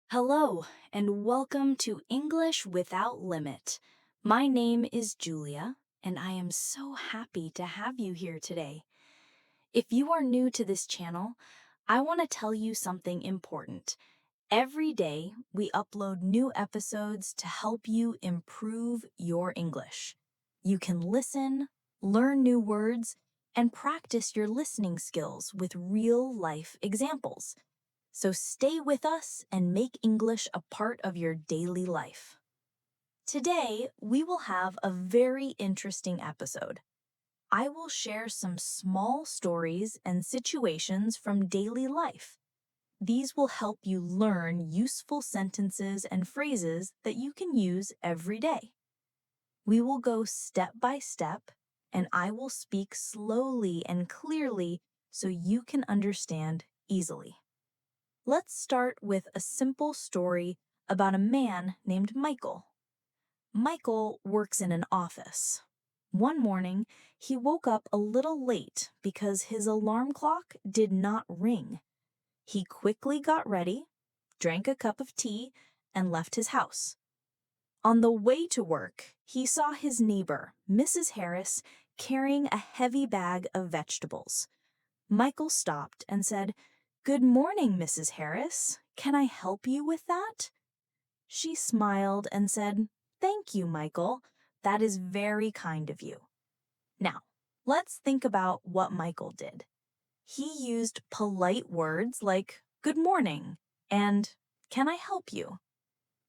Hello, and welcome to English Without Limit. My name is Julia, and I am so happy to have you here today. If you are new to this channel, I want to tell you something important. Every day, we upload new episodes to help you improve your English. You can listen, learn new words, and practice your listening skills with real-life examples. So stay with us and make English a part of your daily life. Today, we will have a very interesting episode. I will share some small stories and situations from daily life. These will help you learn useful sentences and phrases that you can use every day. We will go step by step, and I will speak slowly and clearly so you can understand easily. Let's start with a simple story about a man named Michael. Michael works in an office. One morning, he woke up a little late because his alarm clock did not ring. He quickly got ready, drank a cup of tea, and left his house. On the way to work, he saw his neighbor, Mrs. Harris, carrying a heavy bag of vegetables. Michael stopped and said, "Good morning, Mrs. Harris. Can I help you with that?" She smiled and said, "Thank you, Michael. That is very kind of you." Now, let's think about what Michael did. He used polite words like "good morning" and "can I help you?"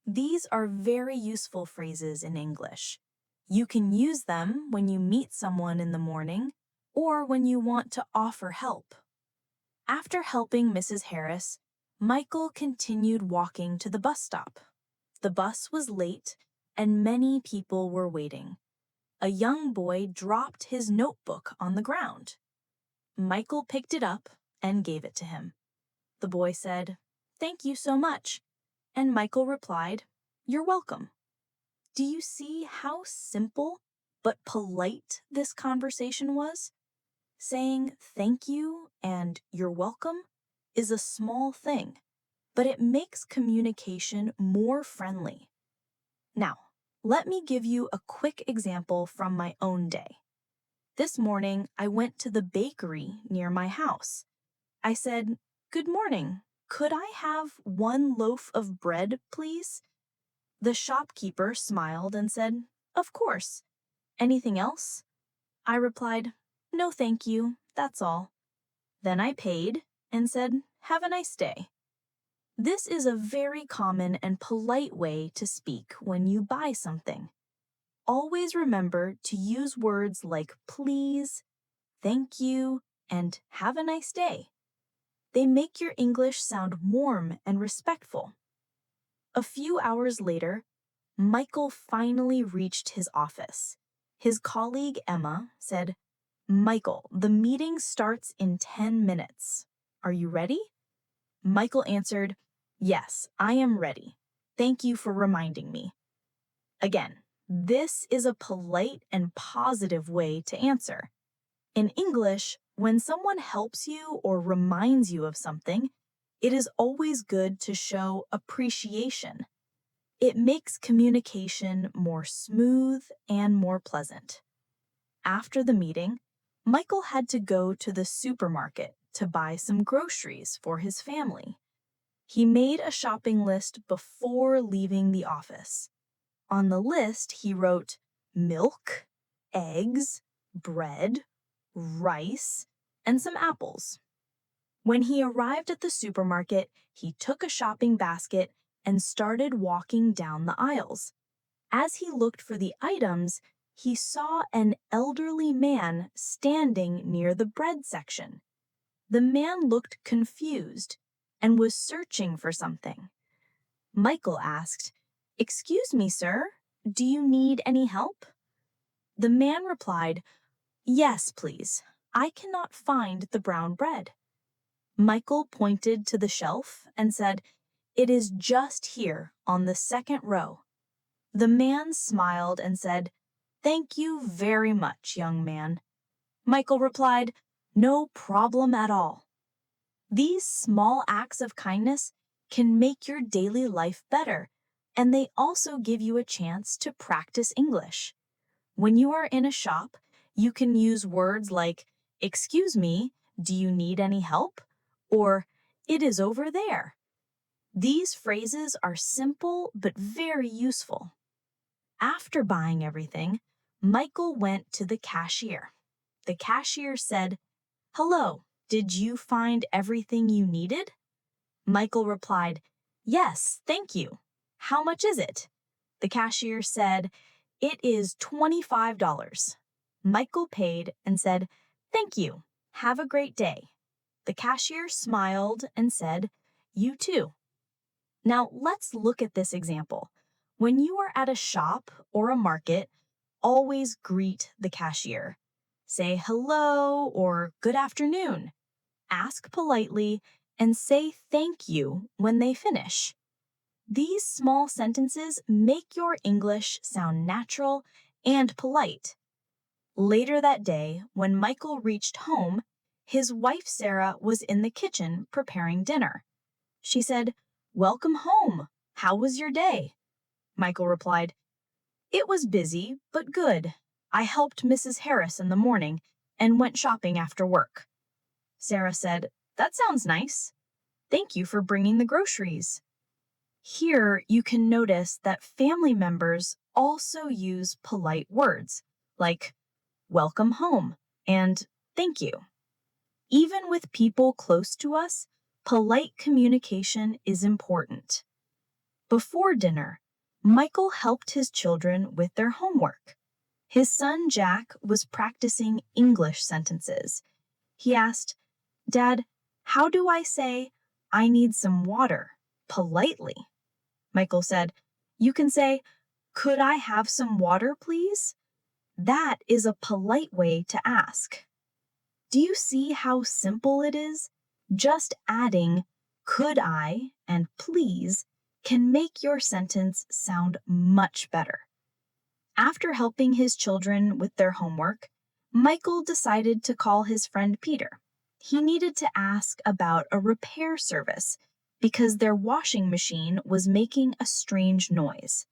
These are very useful phrases in English. You can use them when you meet someone in the morning or when you want to offer help. After helping Mrs. Harris, Michael continued walking to the bus stop. The bus was late, and many people were waiting. A young boy dropped his notebook on the ground. Michael picked it up and gave it to him. The boy said, "Thank you so much," and Michael replied, "You're welcome." Do you see how simple but polite this conversation was? Saying thank you and you're welcome is a small thing, but it makes communication more friendly. Now, let me give you a quick example from my own day. This morning, I went to the bakery near my house. I said, "Good morning. Could I have one loaf of bread, please?" The shopkeeper smiled and said, "Of course. Anything else?" I replied, "No, thank you. That's all." Then I paid and said, "Have a nice day." This is a very common and polite way to speak when you buy something. Always remember to use words like please, thank you, and have a nice day. They make your English sound warm and respectful. A few hours later, Michael finally reached his office. His colleague Emma said, "Michael, the meeting starts in 10 minutes. Are you ready?" Michael answered, "Yes, I am ready. Thank you for reminding me." Again, this is a polite and positive way to answer. In English, when someone helps you or reminds you of something, it is always good to show appreciation. It makes communication more smooth and more pleasant. After the meeting, Michael had to go to the supermarket to buy some groceries for his family. He made a shopping list before leaving the office. On the list, he wrote milk, eggs, bread, rice, and some apples. When he arrived at the supermarket, he took a shopping basket and started walking down the aisles. As he looked for the items, he saw an elderly man standing near the bread section. The man looked confused and was searching for something. Michael asked, "Excuse me, sir, do you need any help?" The man replied, "Yes, please. I cannot find the brown bread." Michael pointed to the shelf and said, "It is just here on the second row." The man smiled and said, "Thank you very much, young man." Michael replied, "No problem at all." These small acts of kindness can make your daily life better, and they also give you a chance to practice English. When you are in a shop, you can use words like, "Excuse me, do you need any help?" or "It is over there." These phrases are simple but very useful. After buying everything, Michael went to the cashier. The cashier said, "Hello, did you find everything you needed?" Michael replied, "Yes, thank you. How much is it?" The cashier said, "It is $25. Michael paid and said, "Thank you. Have a great day." The cashier smiled and said, "You too." Now let's look at this example. When you are at a shop or a market, always greet the cashier. Say hello or good afternoon. Ask politely and say thank you when they finish. These small sentences make your English sound natural and polite. Later that day, when Michael reached home, his wife Sarah was in the kitchen preparing dinner. She said, "Welcome home. How was your day?" Michael replied, "It was busy, but good. I helped Mrs. Harris in the morning and went shopping after work." Sarah said, "That sounds nice. Thank you for bringing the groceries." Here, you can notice that family members also use polite words like "welcome home" and "thank you." Even with people close to us, polite communication is important. Before dinner, Michael helped his children with their homework. His son Jack was practicing English sentences. He asked, "Dad, how do I say, 'I need some water,' politely?" Michael said, "You can say, 'Could I have some water, please?' That is a polite way to ask." Do you see how simple it is? Just adding "could I" and "please" can make your sentence sound much better. After helping his children with their homework, Michael decided to call his friend Peter. He needed to ask about a repair service because their washing machine was making a strange noise.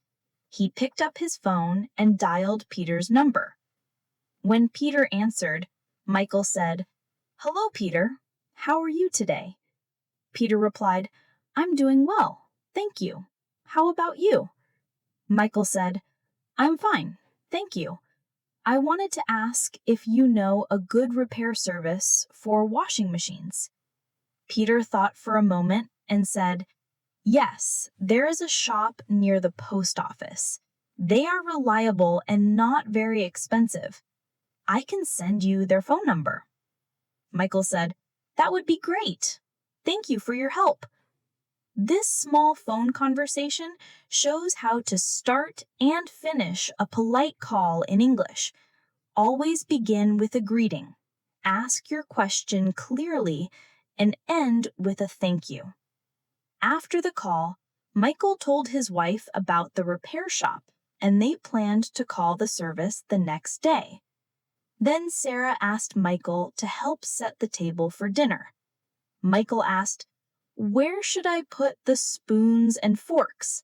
He picked up his phone and dialed Peter's number. When Peter answered, Michael said, "Hello, Peter. How are you today?" Peter replied, "I'm doing well, thank you. How about you?" Michael said, "I'm fine, thank you. I wanted to ask if you know a good repair service for washing machines." Peter thought for a moment and said, "Yes, there is a shop near the post office. They are reliable and not very expensive. I can send you their phone number." Michael said, "That would be great. Thank you for your help." This small phone conversation shows how to start and finish a polite call in English. Always begin with a greeting, ask your question clearly, and end with a thank you. After the call, Michael told his wife about the repair shop, and they planned to call the service the next day. Then Sarah asked Michael to help set the table for dinner. Michael asked, "Where should I put the spoons and forks?"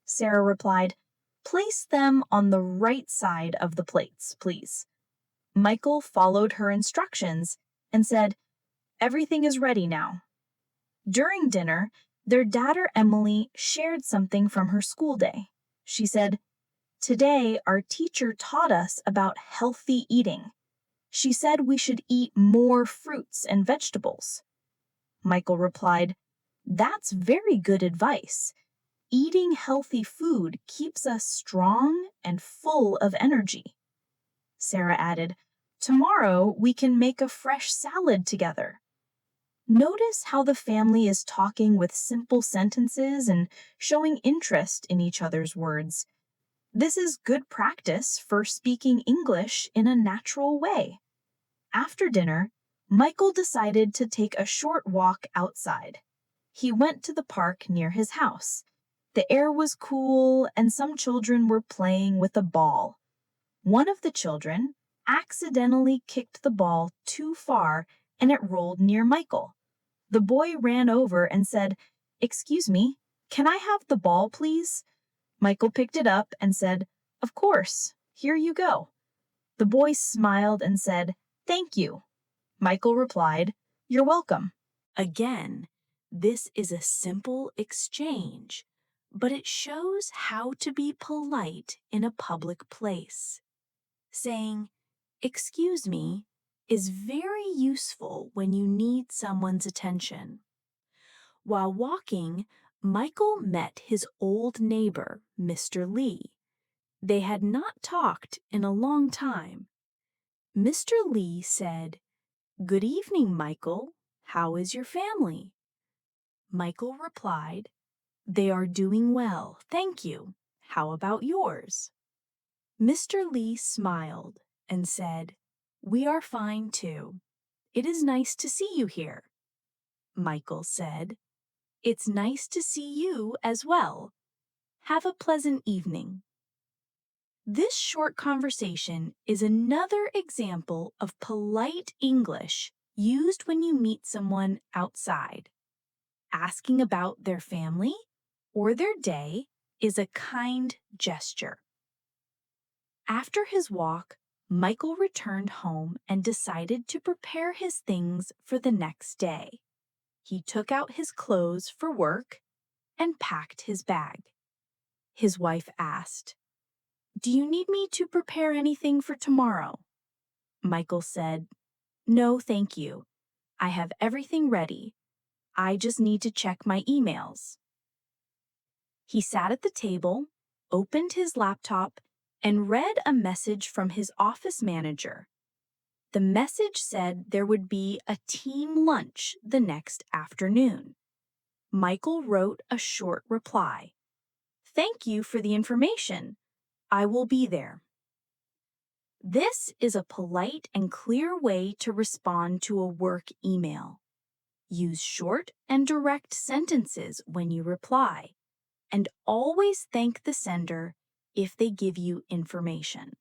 Sarah replied, "Place them on the right side of the plates, please." Michael followed her instructions and said, "Everything is ready now." During dinner, their daughter Emily shared something from her school day. She said, "Today, our teacher taught us about healthy eating. She said we should eat more fruits and vegetables." Michael replied, "That's very good advice. Eating healthy food keeps us strong and full of energy." Sarah added, "Tomorrow we can make a fresh salad together." Notice how the family is talking with simple sentences and showing interest in each other's words. This is good practice for speaking English in a natural way. After dinner, Michael decided to take a short walk outside. He went to the park near his house. The air was cool and some children were playing with a ball. One of the children accidentally kicked the ball too far and it rolled near Michael. The boy ran over and said, "Excuse me, can I have the ball, please?" Michael picked it up and said, "Of course, here you go." The boy smiled and said, "Thank you." Michael replied, "You're welcome." Again, this is a simple exchange, but it shows how to be polite in a public place. Saying, "Excuse me," is very useful when you need someone's attention. While walking, Michael met his old neighbor, Mr. Lee. They had not talked in a long time. Mr. Lee said, "Good evening, Michael. How is your family?" Michael replied, "They are doing well, thank you. How about yours?" Mr. Lee smiled and said, "We are fine too. It is nice to see you here." Michael said, "It's nice to see you as well. Have a pleasant evening." This short conversation is another example of polite English used when you meet someone outside. Asking about their family or their day is a kind gesture. After his walk, Michael returned home and decided to prepare his things for the next day. He took out his clothes for work and packed his bag. His wife asked, "Do you need me to prepare anything for tomorrow?" Michael said, "No, thank you. I have everything ready. I just need to check my emails." He sat at the table, opened his laptop, and read a message from his office manager. The message said there would be a team lunch the next afternoon. Michael wrote a short reply. "Thank you for the information. I will be there." This is a polite and clear way to respond to a work email. Use short and direct sentences when you reply, and always thank the sender if they give you information.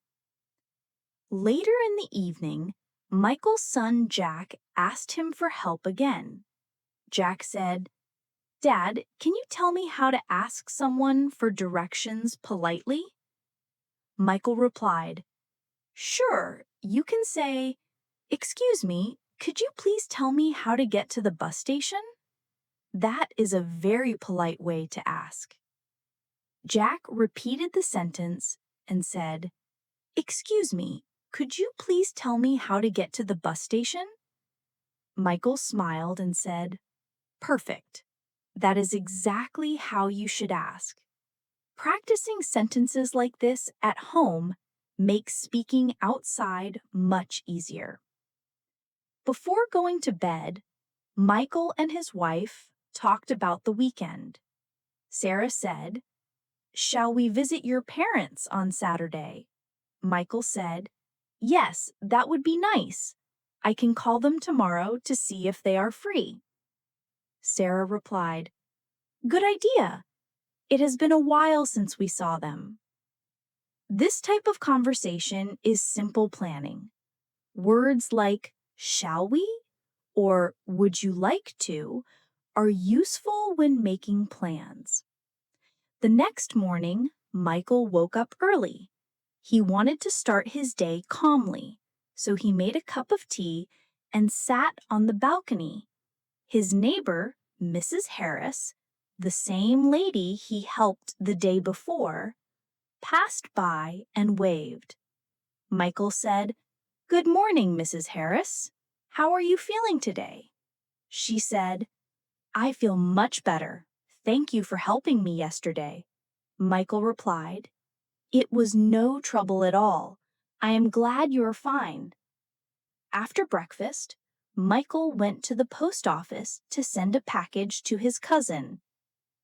Later in the evening, Michael's son Jack asked him for help again. Jack said, "Dad, can you tell me how to ask someone for directions politely?" Michael replied, "Sure, you can say, 'Excuse me, could you please tell me how to get to the bus station?' That is a very polite way to ask." Jack repeated the sentence and said, "Excuse me, could you please tell me how to get to the bus station?" Michael smiled and said, "Perfect. That is exactly how you should ask." Practicing sentences like this at home makes speaking outside much easier. Before going to bed, Michael and his wife talked about the weekend. Sarah said, "Shall we visit your parents on Saturday?" Michael said, "Yes, that would be nice. I can call them tomorrow to see if they are free." Sarah replied, "Good idea. It has been a while since we saw them." This type of conversation is simple planning. Words like "shall we" or "would you like to" are useful when making plans. The next morning, Michael woke up early. He wanted to start his day calmly, so he made a cup of tea and sat on the balcony. His neighbor, Mrs. Harris, the same lady he helped the day before, passed by and waved. Michael said, "Good morning, Mrs. Harris. How are you feeling today?" She said, "I feel much better. Thank you for helping me yesterday." Michael replied, "It was no trouble at all. I am glad you are fine." After breakfast, Michael went to the post office to send a package to his cousin.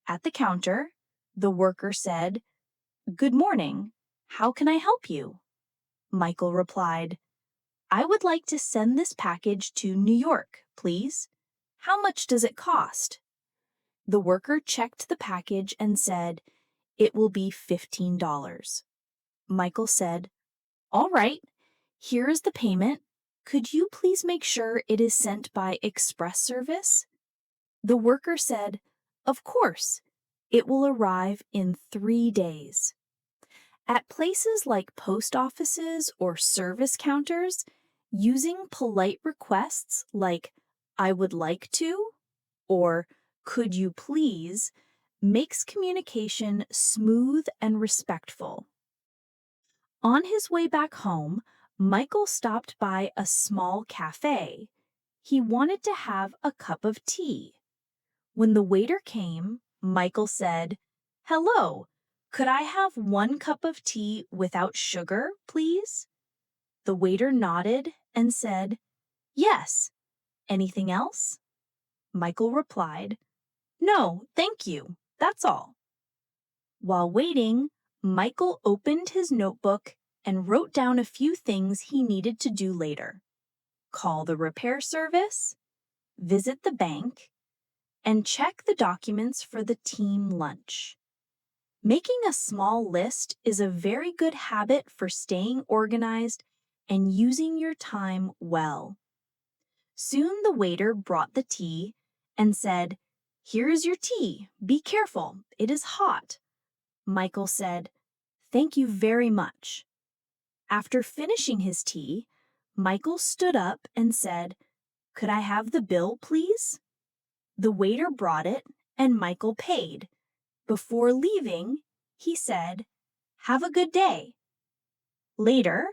At the counter, the worker said, "Good morning. How can I help you?" Michael replied, "I would like to send this package to New York, please. How much does it cost?" The worker checked the package and said, "It will be $15." Michael said, "All right, here is the payment. Could you please make sure it is sent by express service?" The worker said, Of course, it will arrive in 3 days. At places like post offices or service counters, using polite requests like I would like to or could you please makes communication smooth and respectful. On his way back home, Michael stopped by a small cafe. He wanted to have a cup of tea. When the waiter came, Michael said, "Hello, could I have 1 cup of tea without sugar, please?" The waiter nodded and said, "Yes. Anything else?" Michael replied, "No, thank you. That's all." While waiting, Michael opened his notebook and wrote down a few things he needed to do later: call the repair service, visit the bank, and check the documents for the team lunch. Making a small list is a very good habit for staying organized and using your time well. Soon the waiter brought the tea and said, "Here is your tea. Be careful, it is hot." Michael said, "Thank you very much." After finishing his tea, Michael stood up and said, "Could I have the bill, please?" The waiter brought it and Michael paid. Before leaving, he said, "Have a good day." Later,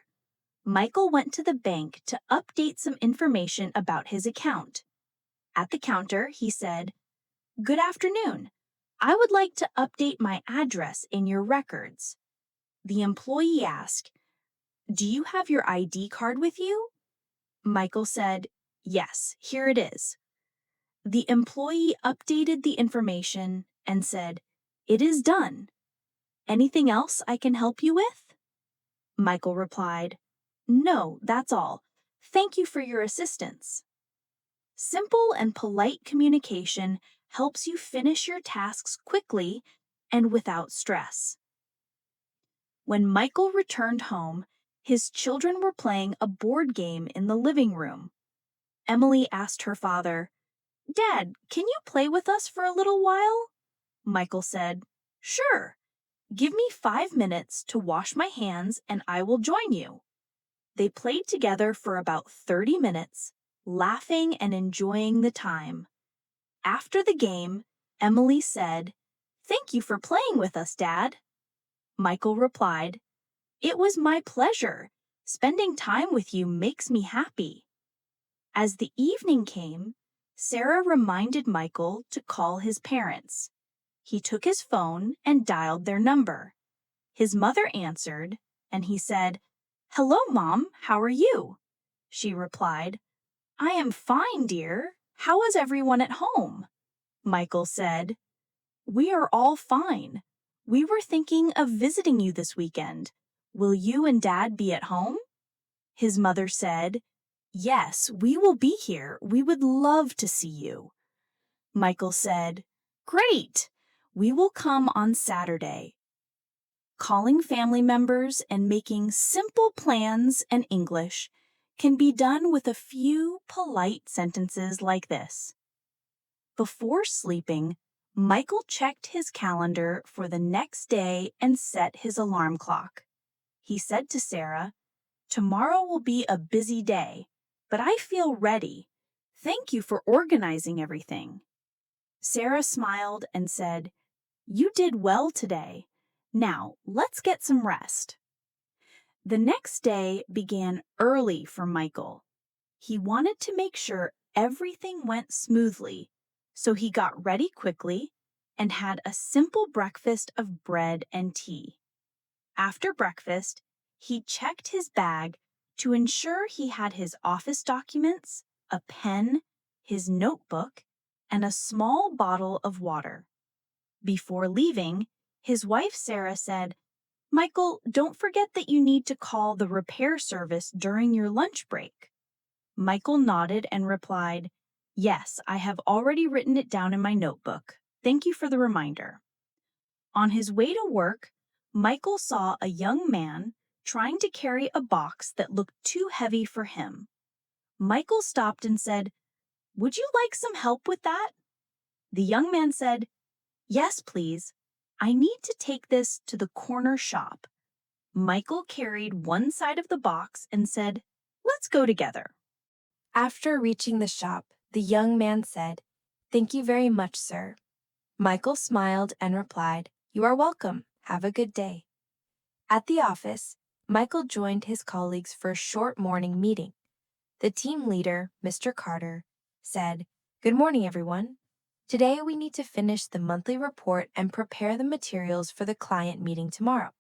Michael went to the bank to update some information about his account. At the counter, he said, "Good afternoon. I would like to update my address in your records." The employee asked, "Do you have your ID card with you?" Michael said, "Yes, here it is." The employee updated the information and said, "It is done. Anything else I can help you with?" Michael replied, "No, that's all. Thank you for your assistance." Simple and polite communication helps you finish your tasks quickly and without stress. When Michael returned home, his children were playing a board game in the living room. Emily asked her father, "Dad, can you play with us for a little while?" Michael said, "Sure. Give me 5 minutes to wash my hands and I will join you." They played together for about 30 minutes, laughing and enjoying the time. After the game, Emily said, "Thank you for playing with us, Dad." Michael replied, "It was my pleasure. Spending time with you makes me happy." As the evening came, Sarah reminded Michael to call his parents. He took his phone and dialed their number. His mother answered, and he said, "Hello, Mom, how are you?" She replied, "I am fine, dear. How is everyone at home?" Michael said, "We are all fine. We were thinking of visiting you this weekend. Will you and Dad be at home?" His mother said, "Yes, we will be here. We would love to see you." Michael said, "Great! We will come on Saturday." Calling family members and making simple plans in English can be done with a few polite sentences like this. Before sleeping, Michael checked his calendar for the next day and set his alarm clock. He said to Sarah, "Tomorrow will be a busy day, but I feel ready. Thank you for organizing everything." Sarah smiled and said, "You did well today. Now, let's get some rest." The next day began early for Michael. He wanted to make sure everything went smoothly, so he got ready quickly and had a simple breakfast of bread and tea. After breakfast, he checked his bag to ensure he had his office documents, a pen, his notebook, and a small bottle of water. Before leaving, his wife Sarah said, "Michael, don't forget that you need to call the repair service during your lunch break." Michael nodded and replied, "Yes, I have already written it down in my notebook. Thank you for the reminder." On his way to work, Michael saw a young man trying to carry a box that looked too heavy for him. Michael stopped and said, "Would you like some help with that?" The young man said, Yes, please. I need to take this to the corner shop. Michael carried one side of the box and said, Let's go together. After reaching the shop, the young man said, "Thank you very much, sir." Michael smiled and replied, "You are welcome. Have a good day." At the office, Michael joined his colleagues for a short morning meeting. The team leader, Mr. Carter, said, "Good morning, everyone. Today we need to finish the monthly report and prepare the materials for the client meeting tomorrow."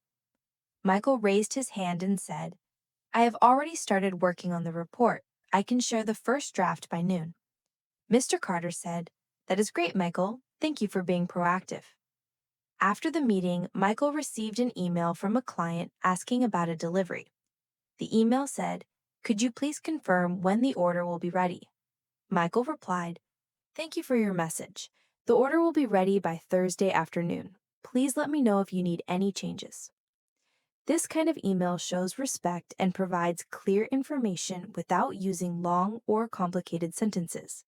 Michael raised his hand and said, "I have already started working on the report. I can share the first draft by noon." Mr. Carter said, "That is great, Michael. Thank you for being proactive." After the meeting, Michael received an email from a client asking about a delivery. The email said, "Could you please confirm when the order will be ready?" Michael replied, "Thank you for your message. The order will be ready by Thursday afternoon. Please let me know if you need any changes." This kind of email shows respect and provides clear information without using long or complicated sentences.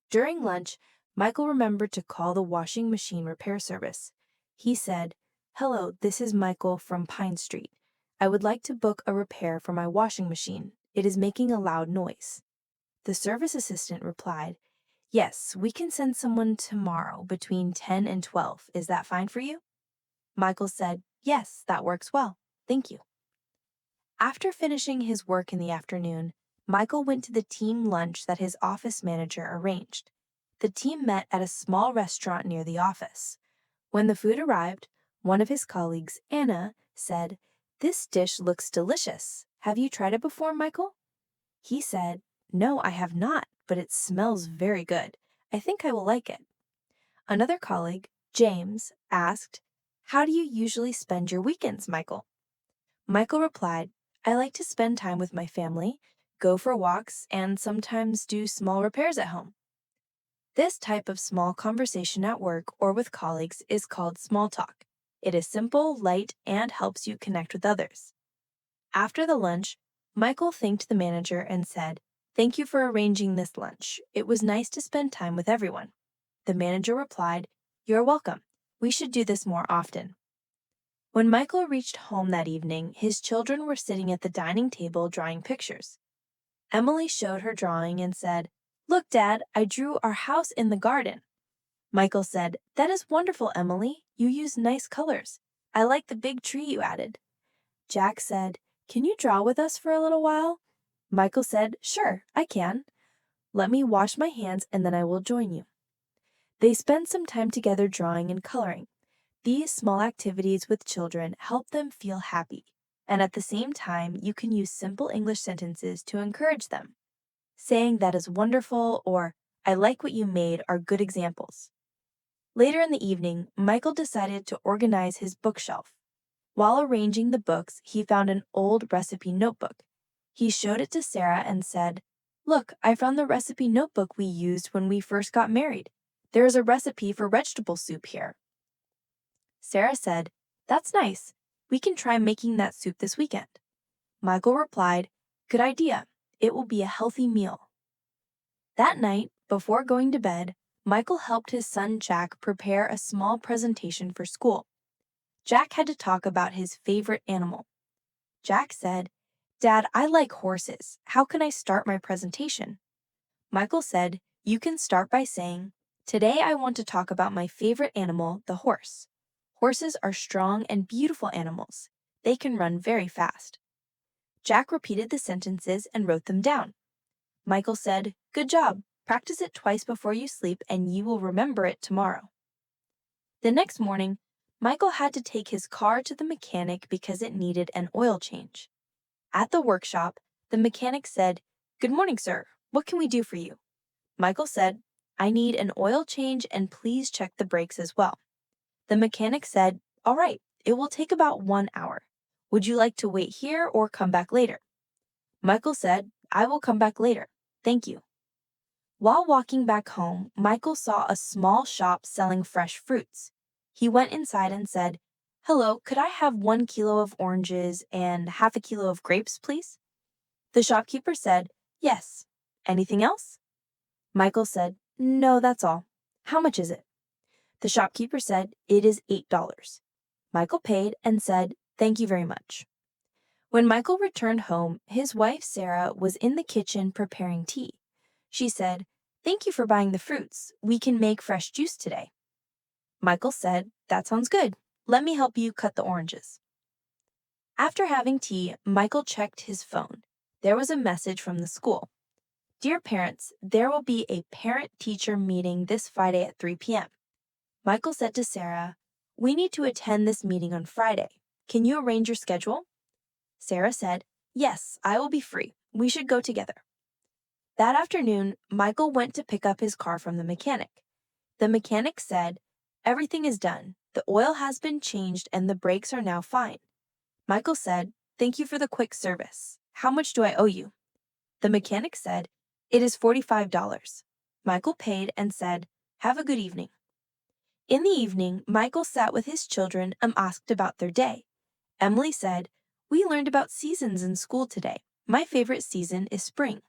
During lunch, Michael remembered to call the washing machine repair service. He said, "Hello, this is Michael from Pine Street. I would like to book a repair for my washing machine. It is making a loud noise." The service assistant replied, "Yes, we can send someone tomorrow between 10 and 12. Is that fine for you?" Michael said, "Yes, that works well. Thank you." After finishing his work in the afternoon, Michael went to the team lunch that his office manager arranged. The team met at a small restaurant near the office. When the food arrived, one of his colleagues, Anna, said, "This dish looks delicious. Have you tried it before, Michael?" He said, "No, I have not, but it smells very good. I think I will like it." Another colleague, James, asked, "How do you usually spend your weekends, Michael?" Michael replied, "I like to spend time with my family, go for walks, and sometimes do small repairs at home." This type of small conversation at work or with colleagues is called small talk. It is simple, light, and helps you connect with others. After the lunch, Michael thanked the manager and said, "Thank you for arranging this lunch. It was nice to spend time with everyone." The manager replied, "You're welcome. We should do this more often." When Michael reached home that evening, his children were sitting at the dining table drawing pictures. Emily showed her drawing and said, "Look, Dad, I drew our house in the garden." Michael said, "That is wonderful, Emily. You used nice colors. I like the big tree you added." Jack said, "Can you draw with us for a little while?" Michael said, "Sure, I can. Let me wash my hands and then I will join you." They spent some time together drawing and coloring. These small activities with children help them feel happy, and at the same time, you can use simple English sentences to encourage them. Saying "that is wonderful" or "I like what you made" are good examples. Later in the evening, Michael decided to organize his bookshelf. While arranging the books, he found an old recipe notebook. He showed it to Sarah and said, "Look, I found the recipe notebook we used when we first got married. There is a recipe for vegetable soup here." Sarah said, "That's nice. We can try making that soup this weekend." Michael replied, "Good idea. It will be a healthy meal." That night, before going to bed, Michael helped his son Jack prepare a small presentation for school. Jack had to talk about his favorite animal. Jack said, "Dad, I like horses. How can I start my presentation?" Michael said, "You can start by saying, 'Today I want to talk about my favorite animal, the horse.' Horses are strong and beautiful animals. They can run very fast." Jack repeated the sentences and wrote them down. Michael said, "Good job. Practice it twice before you sleep and you will remember it tomorrow." The next morning, Michael had to take his car to the mechanic because it needed an oil change. At the workshop, the mechanic said, "Good morning, sir. What can we do for you?" Michael said, "I need an oil change and please check the brakes as well." The mechanic said, "All right, it will take about 1 hour. Would you like to wait here or come back later?" Michael said, "I will come back later. Thank you." While walking back home, Michael saw a small shop selling fresh fruits. He went inside and said, "Hello, could I have 1 kilo of oranges and half a kilo of grapes, please?" The shopkeeper said, "Yes. Anything else?" Michael said, "No, that's all. How much is it?" The shopkeeper said, "It is $8." Michael paid and said, "Thank you very much." When Michael returned home, his wife Sarah was in the kitchen preparing tea. She said, "Thank you for buying the fruits. We can make fresh juice today." Michael said, "That sounds good. Let me help you cut the oranges." After having tea, Michael checked his phone. There was a message from the school. "Dear parents, there will be a parent-teacher meeting this Friday at 3 p.m. Michael said to Sarah, "We need to attend this meeting on Friday. Can you arrange your schedule?" Sarah said, "Yes, I will be free. We should go together." That afternoon, Michael went to pick up his car from the mechanic. The mechanic said, "Everything is done. The oil has been changed and the brakes are now fine." Michael said, "Thank you for the quick service. How much do I owe you?" The mechanic said, "It is $45. Michael paid and said, "Have a good evening." In the evening, Michael sat with his children and asked about their day. Emily said, "We learned about seasons in school today. My favorite season is spring."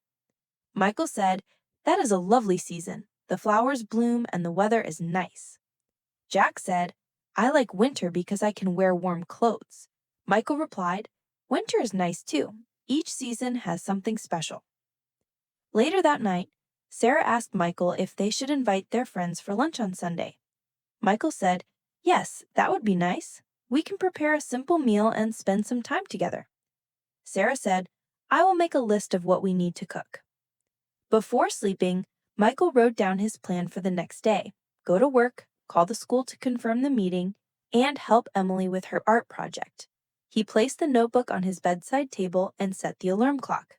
Michael said, "That is a lovely season. The flowers bloom and the weather is nice." Jack said, "I like winter because I can wear warm clothes." Michael replied, "Winter is nice too. Each season has something special." Later that night, Sarah asked Michael if they should invite their friends for lunch on Sunday. Michael said, "Yes, that would be nice. We can prepare a simple meal and spend some time together." Sarah said, "I will make a list of what we need to cook." Before sleeping, Michael wrote down his plan for the next day: go to work, call the school to confirm the meeting, and help Emily with her art project. He placed the notebook on his bedside table and set the alarm clock.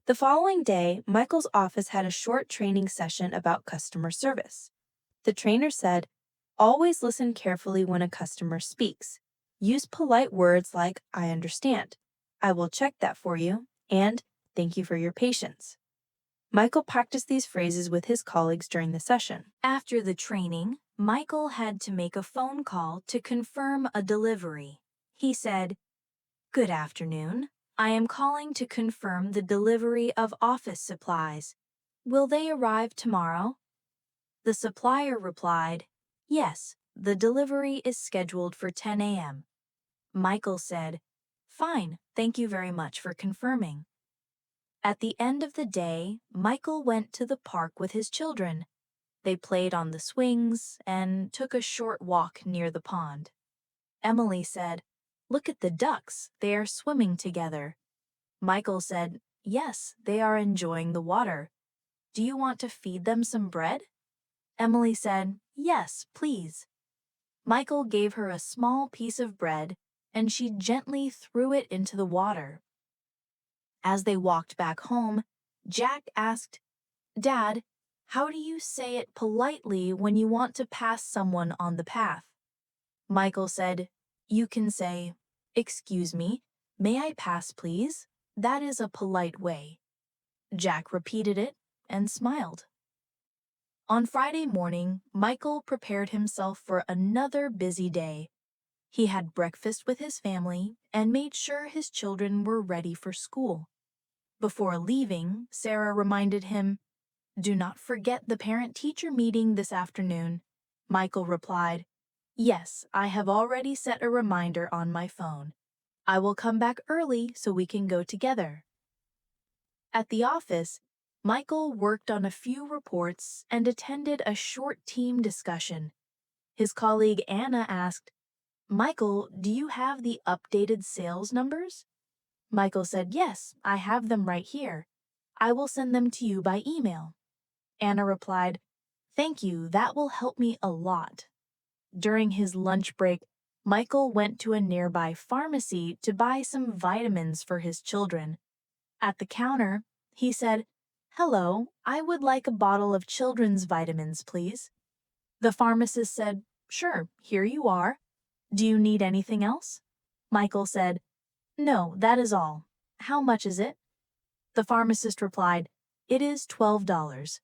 The following day, Michael's office had a short training session about customer service. The trainer said, "Always listen carefully when a customer speaks. Use polite words like 'I understand,' 'I will check that for you,' and 'Thank you for your patience.'" Michael practiced these phrases with his colleagues during the session. After the training, Michael had to make a phone call to confirm a delivery. He said, "Good afternoon. I am calling to confirm the delivery of office supplies. Will they arrive tomorrow?" The supplier replied, "Yes, the delivery is scheduled for 10 a.m. Michael said, "Fine, thank you very much for confirming." At the end of the day, Michael went to the park with his children. They played on the swings and took a short walk near the pond. Emily said, "Look at the ducks, they are swimming together." Michael said, "Yes, they are enjoying the water. Do you want to feed them some bread?" Emily said, "Yes, please." Michael gave her a small piece of bread, and she gently threw it into the water. As they walked back home, Jack asked, "Dad, how do you say it politely when you want to pass someone on the path?" Michael said, "You can say, 'Excuse me, may I pass, please?' That is a polite way." Jack repeated it and smiled. On Friday morning, Michael prepared himself for another busy day. He had breakfast with his family and made sure his children were ready for school. Before leaving, Sarah reminded him, "Do not forget the parent-teacher meeting this afternoon." Michael replied, "Yes, I have already set a reminder on my phone. I will come back early so we can go together." At the office, Michael worked on a few reports and attended a short team discussion. His colleague Anna asked, "Michael, do you have the updated sales numbers?" Michael said, "Yes, I have them right here. I will send them to you by email." Anna replied, "Thank you, that will help me a lot." During his lunch break, Michael went to a nearby pharmacy to buy some vitamins for his children. At the counter, he said, "Hello, I would like a bottle of children's vitamins, please." The pharmacist said, "Sure, here you are. Do you need anything else?" Michael said, "No, that is all. How much is it?" The pharmacist replied, "It is $12.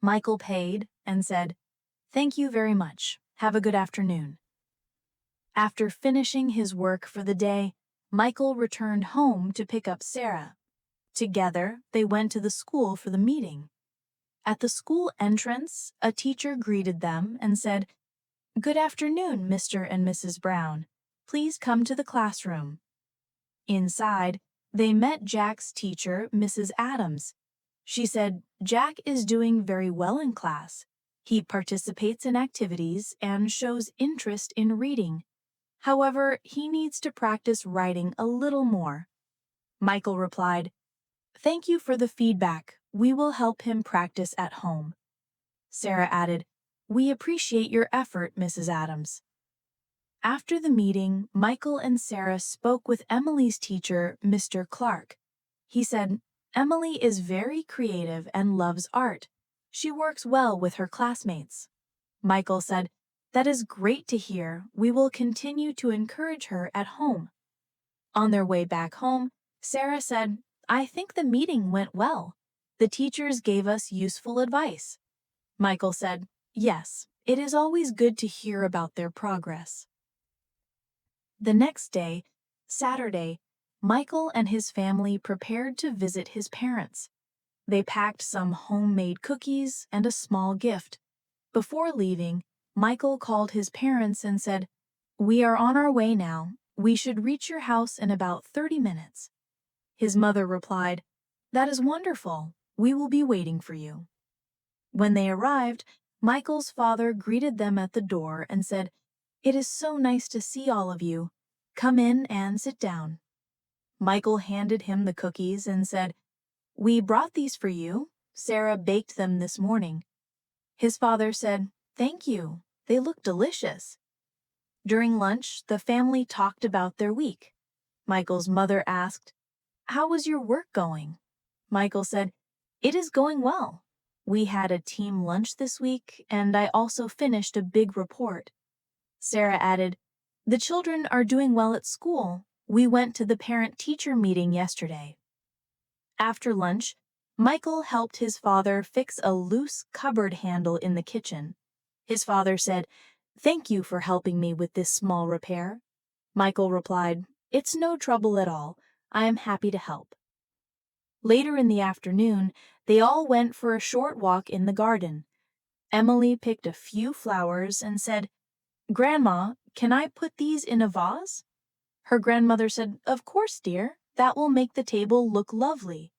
Michael paid and said, "Thank you very much. Have a good afternoon." After finishing his work for the day, Michael returned home to pick up Sarah. Together, they went to the school for the meeting. At the school entrance, a teacher greeted them and said, "Good afternoon, Mr. and Mrs. Brown. Please come to the classroom." Inside, they met Jack's teacher, Mrs. Adams. She said, "Jack is doing very well in class. He participates in activities and shows interest in reading. However, he needs to practice writing a little more." Michael replied, "Thank you for the feedback. We will help him practice at home." Sarah added, "We appreciate your effort, Mrs. Adams." After the meeting, Michael and Sarah spoke with Emily's teacher, Mr. Clark. He said, "Emily is very creative and loves art. She works well with her classmates." Michael said, "That is great to hear. We will continue to encourage her at home." On their way back home, Sarah said, "I think the meeting went well. The teachers gave us useful advice." Michael said, "Yes, it is always good to hear about their progress." The next day, Saturday, Michael and his family prepared to visit his parents. They packed some homemade cookies and a small gift. Before leaving, Michael called his parents and said, "We are on our way now. We should reach your house in about 30 minutes. His mother replied, "That is wonderful. We will be waiting for you." When they arrived, Michael's father greeted them at the door and said, "It is so nice to see all of you. Come in and sit down." Michael handed him the cookies and said, "We brought these for you. Sarah baked them this morning." His father said, "Thank you. They look delicious." During lunch, the family talked about their week. Michael's mother asked, "How was your work going?" Michael said, "It is going well. We had a team lunch this week, and I also finished a big report." Sarah added, "The children are doing well at school. We went to the parent-teacher meeting yesterday." After lunch, Michael helped his father fix a loose cupboard handle in the kitchen. His father said, "Thank you for helping me with this small repair." Michael replied, "It's no trouble at all. I am happy to help." Later in the afternoon, they all went for a short walk in the garden. Emily picked a few flowers and said, "Grandma, can I put these in a vase?" Her grandmother said, "Of course, dear. That will make the table look lovely."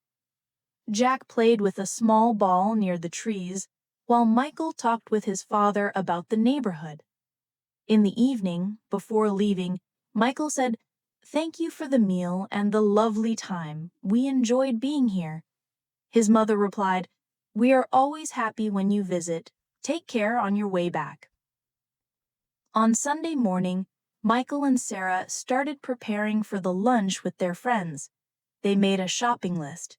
Jack played with a small ball near the trees, while Michael talked with his father about the neighborhood. In the evening, before leaving, Michael said, "Thank you for the meal and the lovely time. We enjoyed being here." His mother replied, "We are always happy when you visit. Take care on your way back." On Sunday morning, Michael and Sarah started preparing for the lunch with their friends. They made a shopping list: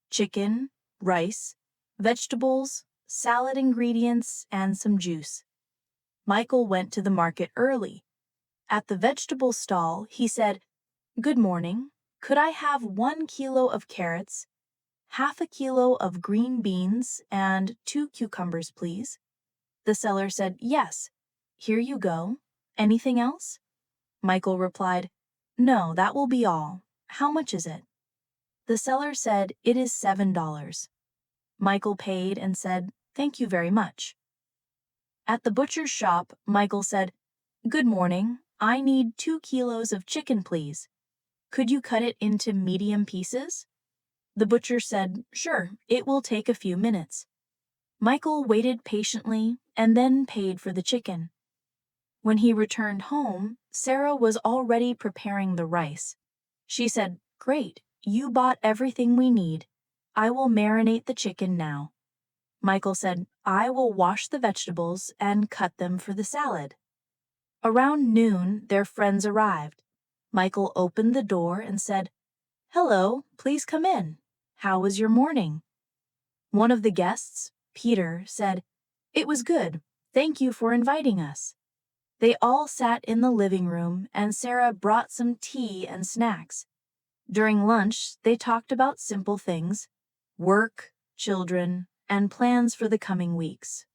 chicken, rice, vegetables, salad ingredients, and some juice. Michael went to the market early. At the vegetable stall, he said, "Good morning. Could I have 1 kilo of carrots, half a kilo of green beans, and 2 cucumbers, please?" The seller said, "Yes. Here you go. Anything else?" Michael replied, "No, that will be all. How much is it?" The seller said, "It is $7. Michael paid and said, "Thank you very much." At the butcher's shop, Michael said, "Good morning. I need 2 kilos of chicken, please. Could you cut it into medium pieces?" The butcher said, "Sure, it will take a few minutes." Michael waited patiently and then paid for the chicken. When he returned home, Sarah was already preparing the rice. She said, "Great, you bought everything we need. I will marinate the chicken now." Michael said, "I will wash the vegetables and cut them for the salad." Around noon, their friends arrived. Michael opened the door and said, "Hello, please come in. How was your morning?" One of the guests, Peter, said, "It was good. Thank you for inviting us." They all sat in the living room, and Sarah brought some tea and snacks. During lunch, they talked about simple things: work, children, and plans for the coming weeks.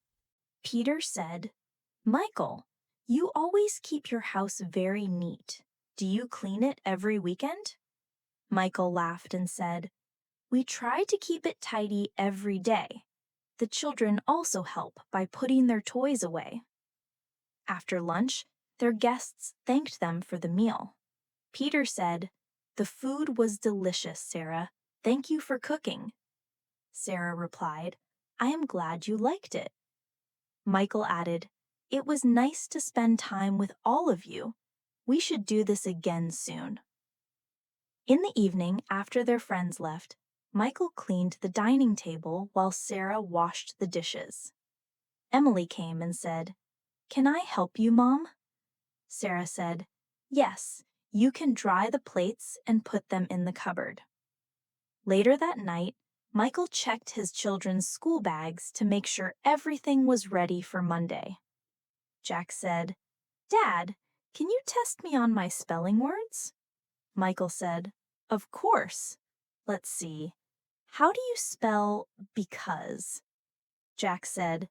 Peter said, "Michael, you always keep your house very neat. Do you clean it every weekend?" Michael laughed and said, "We try to keep it tidy every day. The children also help by putting their toys away. After lunch, their guests thanked them for the meal. Peter said, "The food was delicious, Sarah. Thank you for cooking." Sarah replied, "I am glad you liked it." Michael added, "It was nice to spend time with all of you. We should do this again soon." In the evening, after their friends left, Michael cleaned the dining table while Sarah washed the dishes. Emily came and said, "Can I help you, Mom?" Sarah said, "Yes, you can dry the plates and put them in the cupboard." Later that night, Michael checked his children's school bags to make sure everything was ready for Monday. Jack said, "Dad, can you test me on my spelling words?" Michael said, "Of course. Let's see. How do you spell because?" Jack said,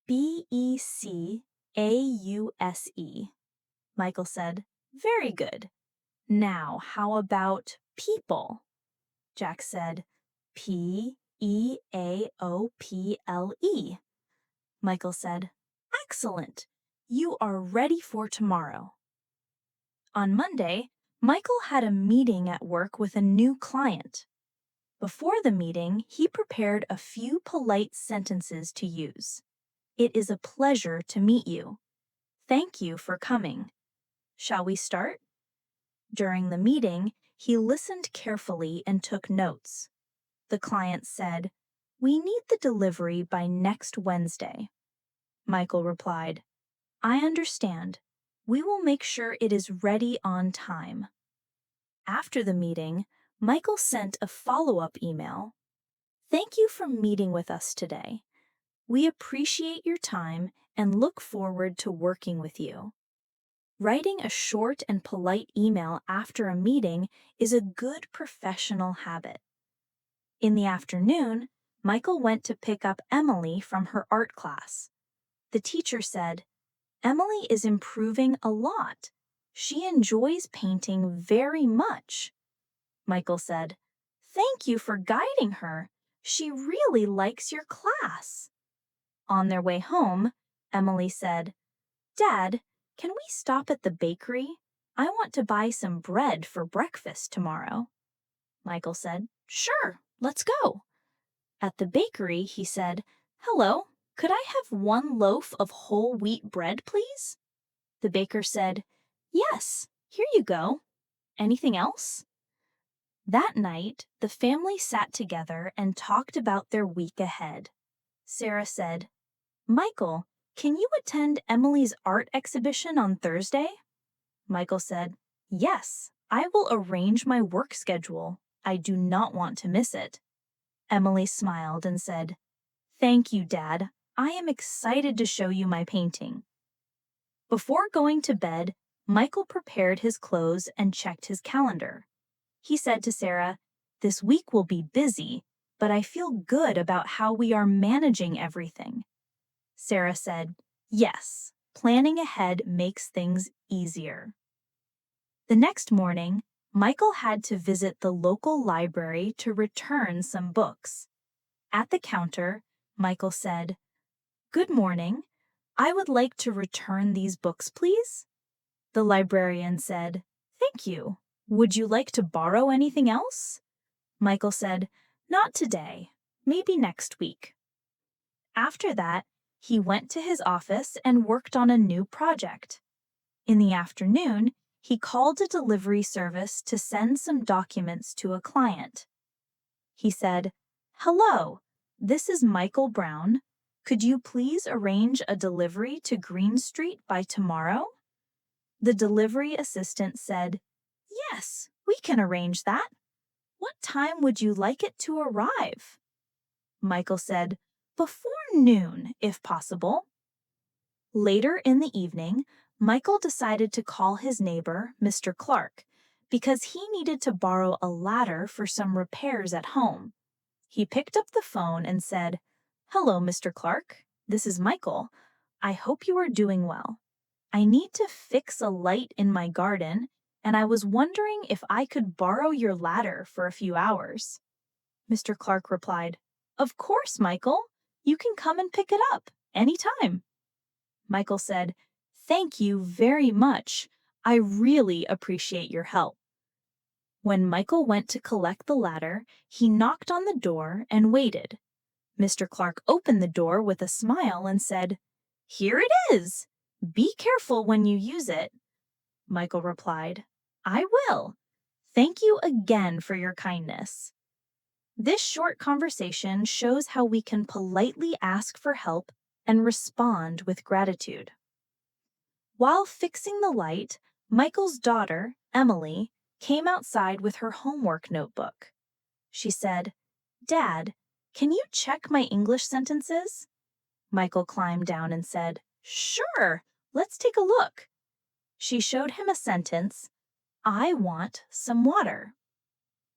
"Because." Michael said, "Very good. Now, how about people?" Jack said, "Peaople." Michael said, "Excellent. You are ready for tomorrow." On Monday, Michael had a meeting at work with a new client. Before the meeting, he prepared a few polite sentences to use. "It is a pleasure to meet you. Thank you for coming. Shall we start?" During the meeting, he listened carefully and took notes. The client said, "We need the delivery by next Wednesday." Michael replied, "I understand. We will make sure it is ready on time." After the meeting, Michael sent a follow-up email. "Thank you for meeting with us today. We appreciate your time and look forward to working with you." Writing a short and polite email after a meeting is a good professional habit. In the afternoon, Michael went to pick up Emily from her art class. The teacher said, "Emily is improving a lot. She enjoys painting very much." Michael said, "Thank you for guiding her. She really likes your class." On their way home, Emily said, "Dad, can we stop at the bakery? I want to buy some bread for breakfast tomorrow." Michael said, "Sure, let's go." At the bakery, he said, "Hello, could I have 1 loaf of whole wheat bread, please?" The baker said, "Yes, here you go. Anything else?" That night, the family sat together and talked about their week ahead. Sarah said, "Michael, can you attend Emily's art exhibition on Thursday?" Michael said, "Yes, I will arrange my work schedule. I do not want to miss it." Emily smiled and said, "Thank you, Dad. I am excited to show you my painting." Before going to bed, Michael prepared his clothes and checked his calendar. He said to Sarah, "This week will be busy, but I feel good about how we are managing everything." Sarah said, "Yes, planning ahead makes things easier." The next morning, Michael had to visit the local library to return some books. At the counter, Michael said, "Good morning. I would like to return these books, please." The librarian said, "Thank you. Would you like to borrow anything else?" Michael said, "Not today. Maybe next week." After that, he went to his office and worked on a new project. In the afternoon, he called a delivery service to send some documents to a client. He said, "Hello, this is Michael Brown. Could you please arrange a delivery to Green Street by tomorrow?" The delivery assistant said, "Yes, we can arrange that. What time would you like it to arrive?" Michael said, "Before noon, if possible." Later in the evening, Michael decided to call his neighbor, Mr. Clark, because he needed to borrow a ladder for some repairs at home. He picked up the phone and said, "Hello, Mr. Clark. This is Michael. I hope you are doing well. I need to fix a light in my garden, and I was wondering if I could borrow your ladder for a few hours." Mr. Clark replied, "Of course, Michael. You can come and pick it up anytime. Michael said, "Thank you very much. I really appreciate your help." When Michael went to collect the ladder, he knocked on the door and waited. Mr. Clark opened the door with a smile and said, "Here it is. Be careful when you use it." Michael replied, "I will. Thank you again for your kindness." This short conversation shows how we can politely ask for help and respond with gratitude. While fixing the light, Michael's daughter, Emily, came outside with her homework notebook. She said, "Dad, can you check my English sentences?" Michael climbed down and said, "Sure, let's take a look." She showed him a sentence, "I want some water."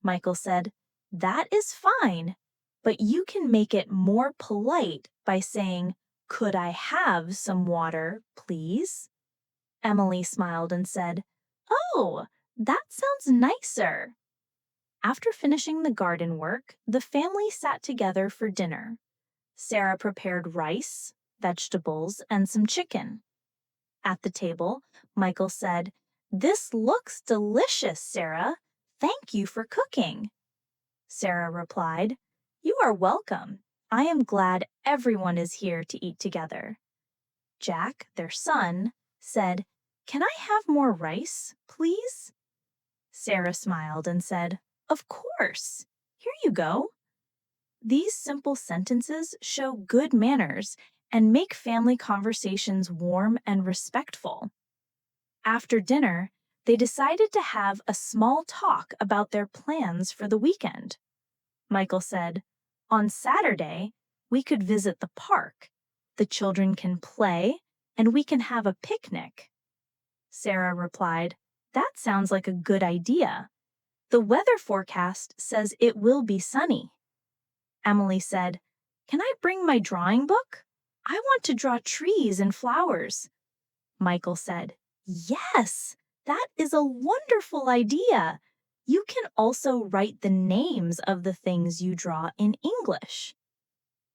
Michael said, "That is fine, but you can make it more polite by saying, 'Could I have some water, please?'" Emily smiled and said, "Oh, that sounds nicer." After finishing the garden work, the family sat together for dinner. Sarah prepared rice, vegetables, and some chicken. At the table, Michael said, "This looks delicious, Sarah. Thank you for cooking." Sarah replied, "You are welcome. I am glad everyone is here to eat together." Jack, their son, said, "Can I have more rice, please?" Sarah smiled and said, "Of course. Here you go." These simple sentences show good manners and make family conversations warm and respectful. After dinner, they decided to have a small talk about their plans for the weekend. Michael said, "On Saturday, we could visit the park. The children can play, and we can have a picnic." Sarah replied, "That sounds like a good idea. The weather forecast says it will be sunny." Emily said, "Can I bring my drawing book? I want to draw trees and flowers." Michael said, "Yes, that is a wonderful idea. You can also write the names of the things you draw in English."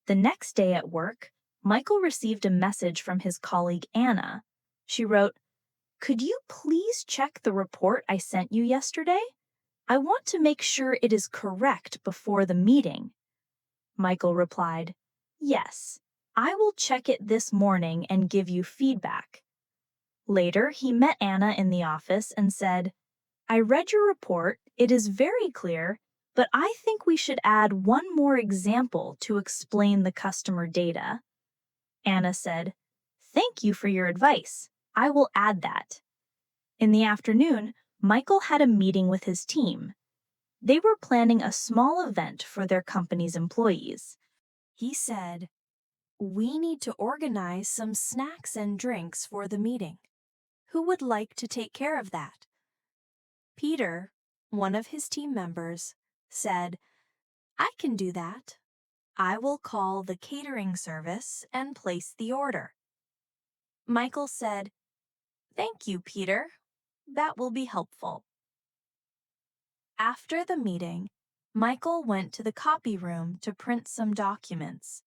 The next day at work, Michael received a message from his colleague Anna. She wrote, "Could you please check the report I sent you yesterday? I want to make sure it is correct before the meeting." Michael replied, "Yes, I will check it this morning and give you feedback." Later, he met Anna in the office and said, "I read your report. It is very clear, but I think we should add one more example to explain the customer data." Anna said, "Thank you for your advice. I will add that." In the afternoon, Michael had a meeting with his team. They were planning a small event for their company's employees. He said, "We need to organize some snacks and drinks for the meeting. Who would like to take care of that?" Peter, one of his team members, said, "I can do that. I will call the catering service and place the order." Michael said, "Thank you, Peter. That will be helpful." After the meeting, Michael went to the copy room to print some documents.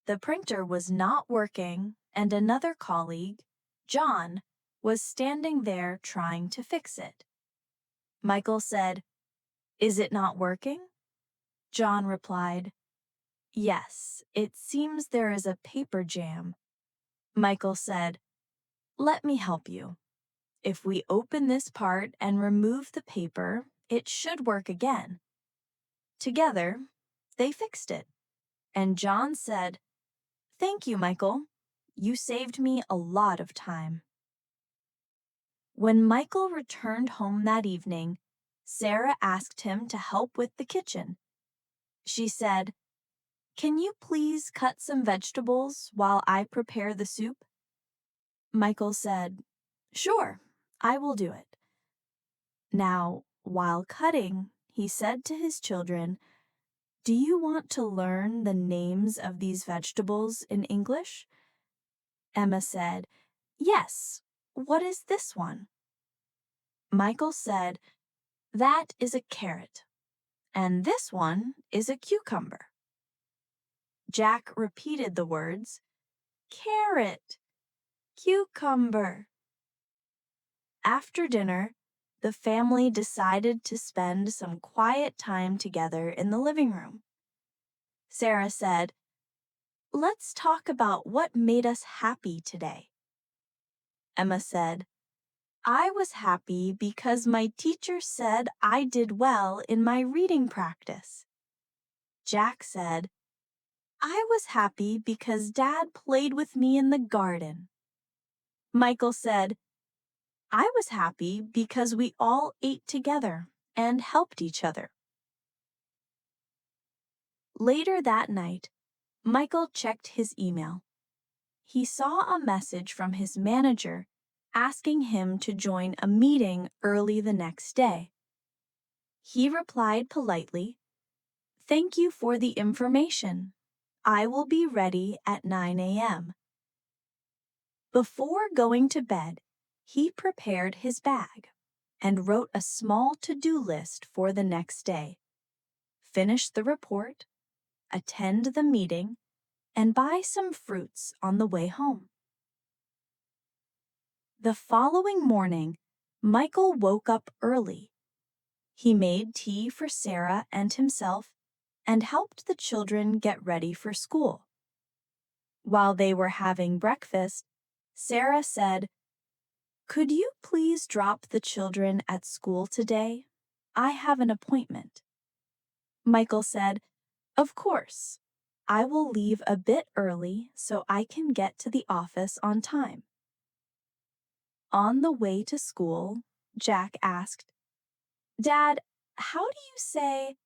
The printer was not working, and another colleague, John, was standing there trying to fix it. Michael said, "Is it not working?" John replied, "Yes, it seems there is a paper jam." Michael said, "Let me help you. If we open this part and remove the paper, it should work again." Together, they fixed it, and John said, "Thank you, Michael. You saved me a lot of time." When Michael returned home that evening, Sarah asked him to help with the kitchen. She said, "Can you please cut some vegetables while I prepare the soup?" Michael said, "Sure, I will do it." Now, while cutting, he said to his children, "Do you want to learn the names of these vegetables in English?" Emma said, "Yes. What is this one?" Michael said, "That is a carrot, and this one is a cucumber." Jack repeated the words, carrot, cucumber. After dinner, the family decided to spend some quiet time together in the living room. Sarah said, let's talk about what made us happy today. Emma said, I was happy because my teacher said I did well in my reading practice. Jack said, I was happy because Dad played with me in the garden. Michael said, I was happy because we all ate together and helped each other. Later that night, Michael checked his email. He saw a message from his manager asking him to join a meeting early the next day. He replied politely, thank you for the information. I will be ready at 9 a.m. Before going to bed, he prepared his bag and wrote a small to-do list for the next day. Finish the report, attend the meeting, and buy some fruits on the way home. The following morning, Michael woke up early. He made tea for Sarah and himself and helped the children get ready for school. While they were having breakfast, Sarah said, could you please drop the children at school today? I have an appointment. Michael said, of course. I will leave a bit early so I can get to the office on time. On the way to school, Jack asked, Dad, how do you say,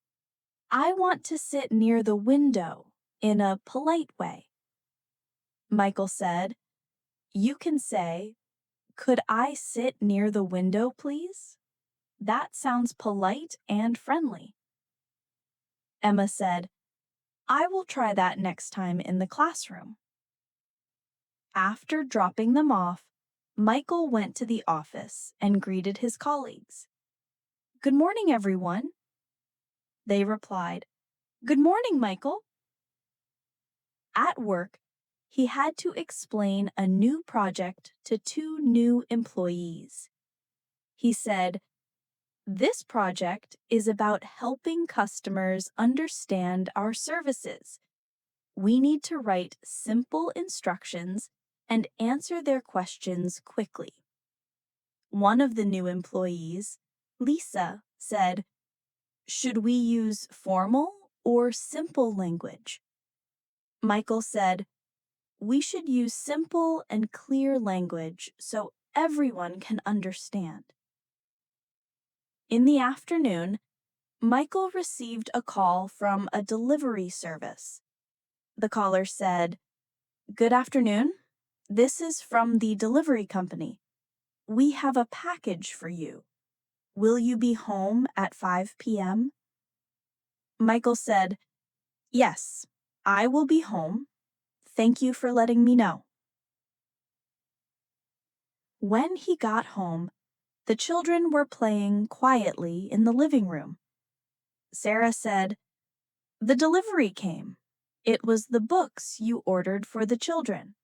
I want to sit near the window in a polite way? Michael said, you can say, could I sit near the window, please? That sounds polite and friendly. Emma said, I will try that next time in the classroom. After dropping them off, Michael went to the office and greeted his colleagues. Good morning, everyone. They replied, good morning, Michael. At work, he had to explain a new project to 2 new employees. He said, this project is about helping customers understand our services. We need to write simple instructions and answer their questions quickly. One of the new employees, Lisa, said, should we use formal or simple language? Michael said, we should use simple and clear language so everyone can understand. In the afternoon, Michael received a call from a delivery service. The caller said, good afternoon. This is from the delivery company. We have a package for you. Will you be home at 5 p.m.? Michael said, yes, I will be home. Thank you for letting me know. When he got home, the children were playing quietly in the living room. Sarah said, the delivery came. It was the books you ordered for the children.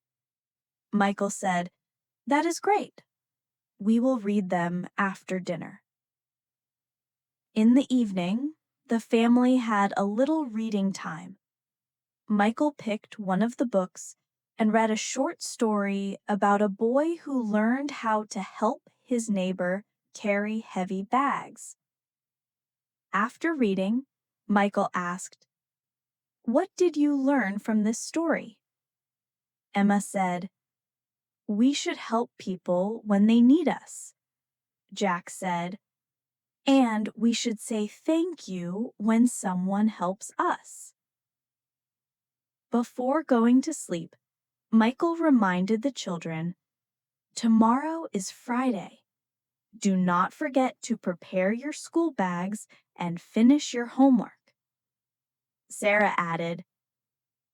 Michael said, that is great. We will read them after dinner. In the evening, the family had a little reading time. Michael picked one of the books and read a short story about a boy who learned how to help his neighbor carry heavy bags. After reading, Michael asked, what did you learn from this story? Emma said, we should help people when they need us. Jack said, and we should say thank you when someone helps us. Before going to sleep, Michael reminded the children, tomorrow is Friday. Do not forget to prepare your school bags and finish your homework. Sarah added,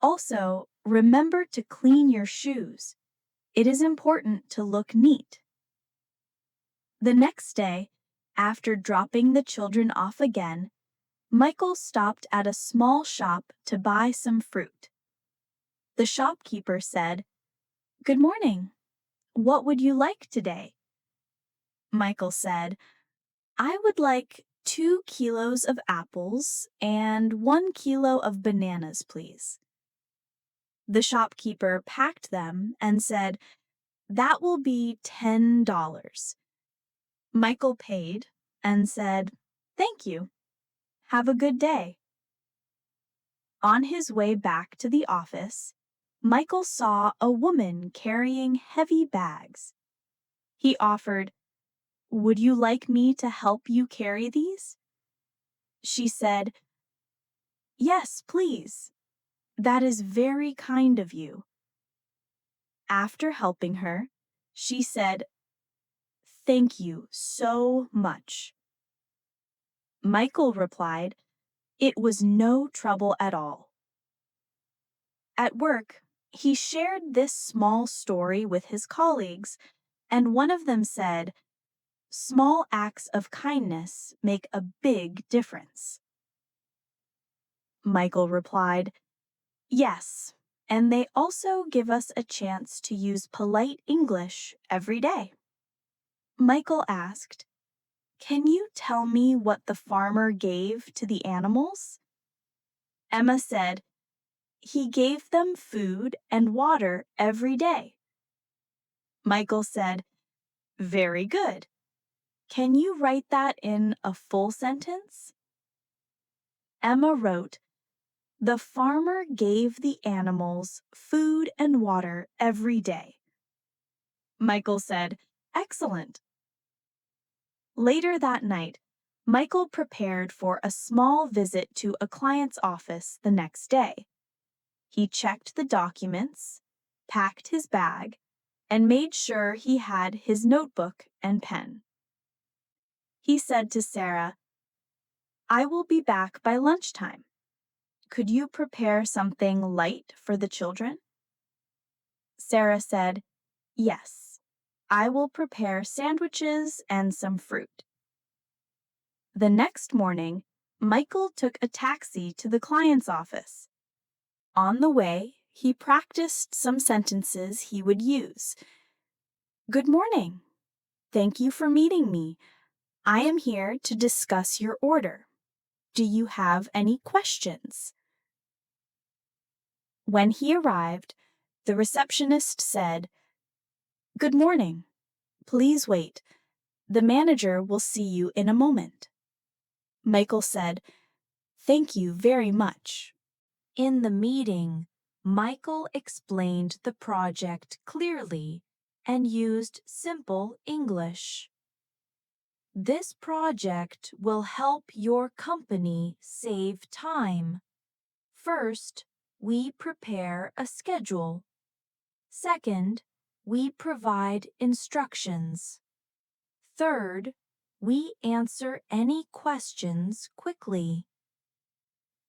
also, remember to clean your shoes. It is important to look neat. The next day, after dropping the children off again, Michael stopped at a small shop to buy some fruit. The shopkeeper said, "Good morning. What would you like today?" Michael said, "I would like 2 kilos of apples and 1 kilo of bananas, please." The shopkeeper packed them and said, "That will be $10." Michael paid and said, "Thank you. Have a good day." On his way back to the office, Michael saw a woman carrying heavy bags. He offered, "Would you like me to help you carry these?" She said, "Yes, please. That is very kind of you." After helping her, she said, "Thank you so much." Michael replied, "It was no trouble at all." At work, he shared this small story with his colleagues, and one of them said, "Small acts of kindness make a big difference." Michael replied, "Yes, and they also give us a chance to use polite English every day." Michael asked, "Can you tell me what the farmer gave to the animals?" Emma said, "He gave them food and water every day." Michael said, "Very good. Can you write that in a full sentence?" Emma wrote, "The farmer gave the animals food and water every day." Michael said, "Excellent." Later that night, Michael prepared for a small visit to a client's office the next day. He checked the documents, packed his bag, and made sure he had his notebook and pen. He said to Sarah, "I will be back by lunchtime. Could you prepare something light for the children?" Sarah said, "Yes, I will prepare sandwiches and some fruit." The next morning, Michael took a taxi to the client's office. On the way, he practiced some sentences he would use. "Good morning. Thank you for meeting me. I am here to discuss your order. Do you have any questions?" When he arrived, the receptionist said, "Good morning. Please wait. The manager will see you in a moment." Michael said, "Thank you very much." In the meeting, Michael explained the project clearly and used simple English. This project will help your company save time. First, we prepare a schedule. Second, we provide instructions. Third, we answer any questions quickly.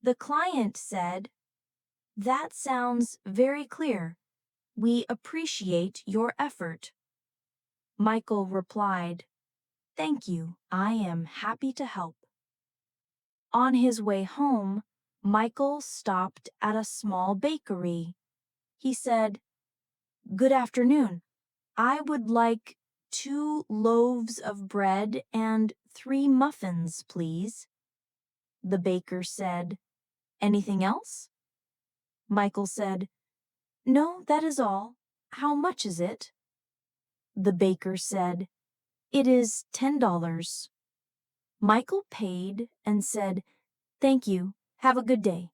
The client said, "That sounds very clear. We appreciate your effort." Michael replied, "Thank you. I am happy to help." On his way home, Michael stopped at a small bakery. He said, "Good afternoon. I would like 2 loaves of bread and 3 muffins, please." The baker said, "Anything else?" Michael said, "No, that is all. How much is it?" The baker said, "It is $10." Michael paid and said, "Thank you. Have a good day."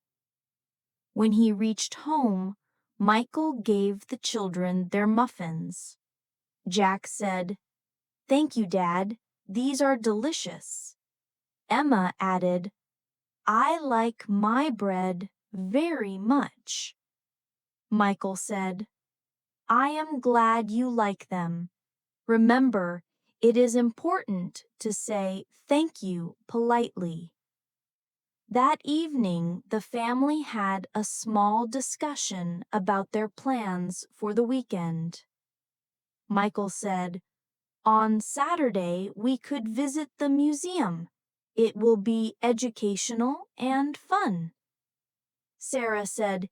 When he reached home, Michael gave the children their muffins. Jack said, "Thank you, Dad. These are delicious." Emma added, "I like my bread very much." Michael said, "I am glad you like them. Remember, it is important to say thank you politely." That evening, the family had a small discussion about their plans for the weekend. Michael said, "On Saturday, we could visit the museum. It will be educational and fun." Sarah said,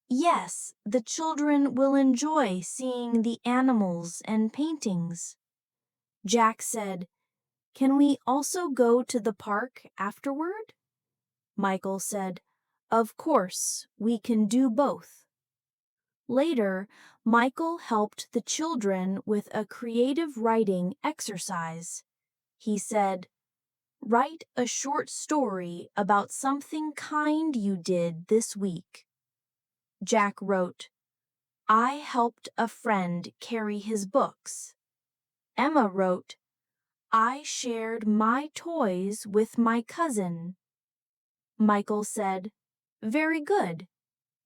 Yes, the children will enjoy seeing the animals and paintings. Jack said, "Can we also go to the park afterward?" Michael said, "Of course, we can do both." Later, Michael helped the children with a creative writing exercise. He said, "Write a short story about something kind you did this week." Jack wrote, "I helped a friend carry his books." Emma wrote, "I shared my toys with my cousin." Michael said, "Very good.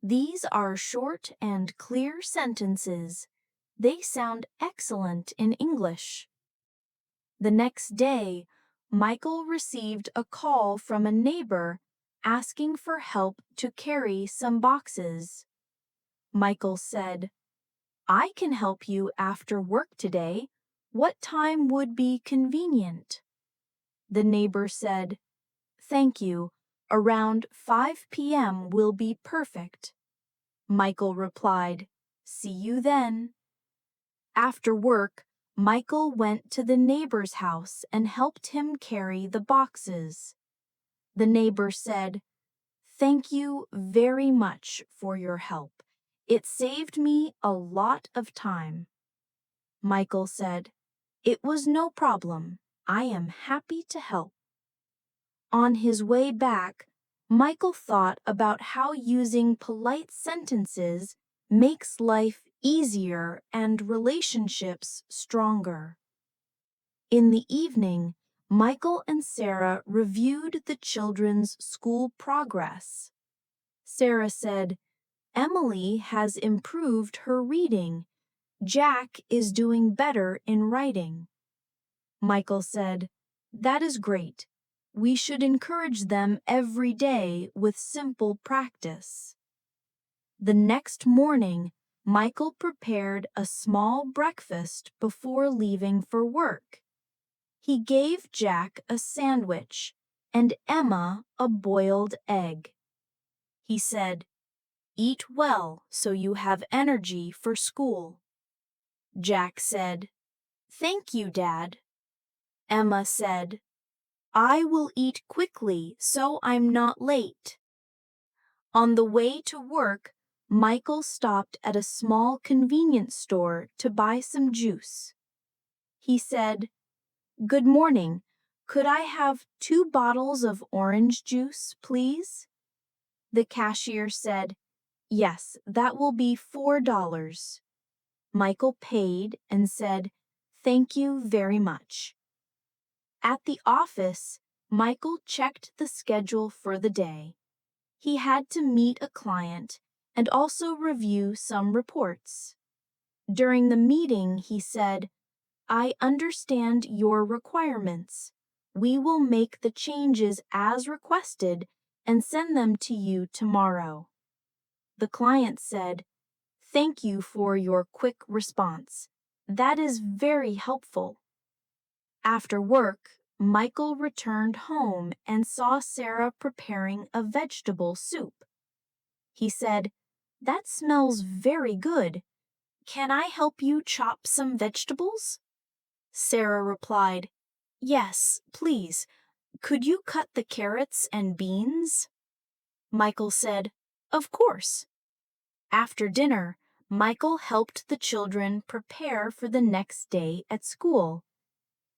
These are short and clear sentences. They sound excellent in English." The next day, Michael received a call from a neighbor asking for help to carry some boxes. Michael said, "I can help you after work today. What time would be convenient?" The neighbor said, "Thank you. Around 5 p.m. will be perfect." Michael replied, "See you then." After work, Michael went to the neighbor's house and helped him carry the boxes. The neighbor said, "Thank you very much for your help. It saved me a lot of time." Michael said, "It was no problem. I am happy to help." On his way back, Michael thought about how using polite sentences makes life easier and relationships stronger. In the evening, Michael and Sarah reviewed the children's school progress. Sarah said, "Emily has improved her reading. Jack is doing better in writing." Michael said, "That is great. We should encourage them every day with simple practice." The next morning, Michael prepared a small breakfast before leaving for work. He gave Jack a sandwich and Emma a boiled egg. He said, "Eat well so you have energy for school." Jack said, "Thank you, Dad." Emma said, "I will eat quickly so I'm not late." On the way to work, Michael stopped at a small convenience store to buy some juice. He said, "Good morning. Could I have 2 bottles of orange juice, please?" The cashier said, "Yes, that will be $4." Michael paid and said, "Thank you very much." At the office, Michael checked the schedule for the day. He had to meet a client and also review some reports. During the meeting, he said, "I understand your requirements. We will make the changes as requested and send them to you tomorrow." The client said, "Thank you for your quick response. That is very helpful." After work, Michael returned home and saw Sarah preparing a vegetable soup. He said, "That smells very good. Can I help you chop some vegetables?" Sarah replied, "Yes, please. Could you cut the carrots and beans?" Michael said, "Of course." After dinner, Michael helped the children prepare for the next day at school.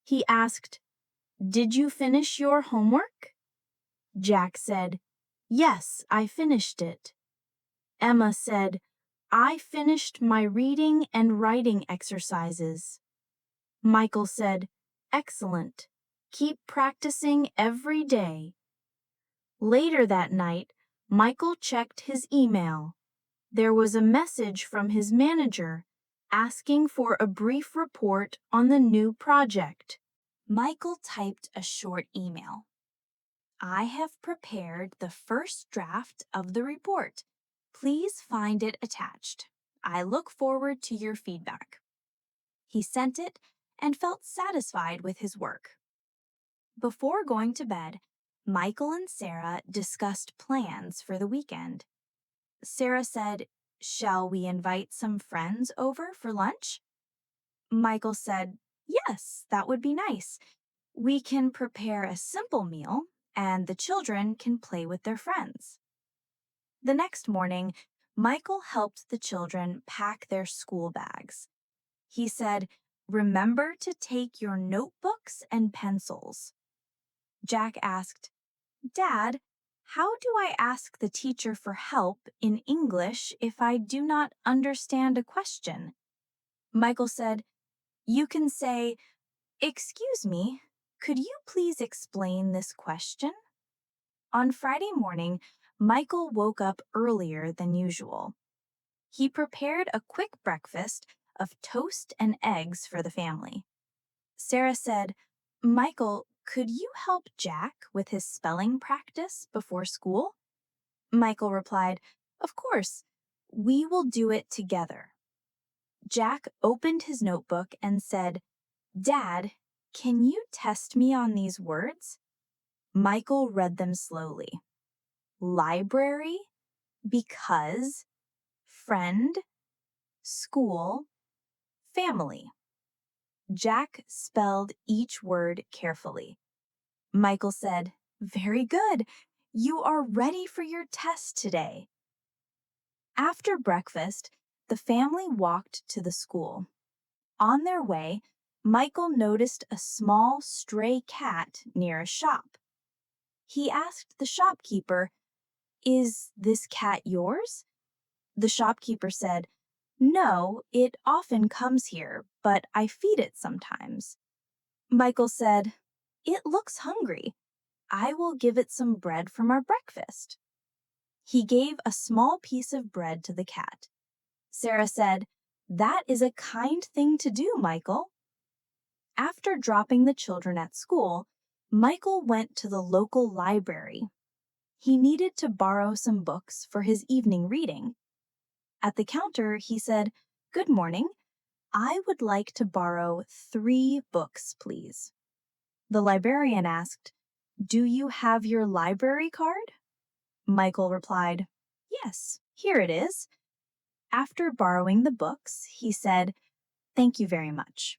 He asked, "Did you finish your homework?" Jack said, "Yes, I finished it." Emma said, "I finished my reading and writing exercises." Michael said, "Excellent. Keep practicing every day." Later that night, Michael checked his email. There was a message from his manager asking for a brief report on the new project. Michael typed a short email. "I have prepared the first draft of the report. Please find it attached. I look forward to your feedback." He sent it and felt satisfied with his work. Before going to bed, Michael and Sarah discussed plans for the weekend. Sarah said, Shall we invite some friends over for lunch? Michael said, Yes, that would be nice. We can prepare a simple meal, and the children can play with their friends. The next morning, Michael helped the children pack their school bags. He said, Remember to take your notebooks and pencils. Jack asked, Dad, how do I ask the teacher for help in English if I do not understand a question? Michael said, You can say, Excuse me, could you please explain this question? On Friday morning, Michael woke up earlier than usual. He prepared a quick breakfast of toast and eggs for the family. Sarah said, Michael, could you help Jack with his spelling practice before school? Michael replied, Of course, we will do it together. Jack opened his notebook and said, Dad, can you test me on these words? Michael read them slowly. Library, because, friend, school, family. Jack spelled each word carefully. Michael said, Very good. You are ready for your test today. After breakfast, the family walked to the school. On their way, Michael noticed a small stray cat near a shop. He asked the shopkeeper, Is this cat yours? The shopkeeper said, No, it often comes here, but I feed it sometimes. Michael said, It looks hungry. I will give it some bread from our breakfast. He gave a small piece of bread to the cat. Sarah said, That is a kind thing to do, Michael. After dropping the children at school, Michael went to the local library. He needed to borrow some books for his evening reading. At the counter, he said, Good morning. I would like to borrow 3 books, please. The librarian asked, Do you have your library card? Michael replied, Yes, here it is. After borrowing the books, he said, Thank you very much.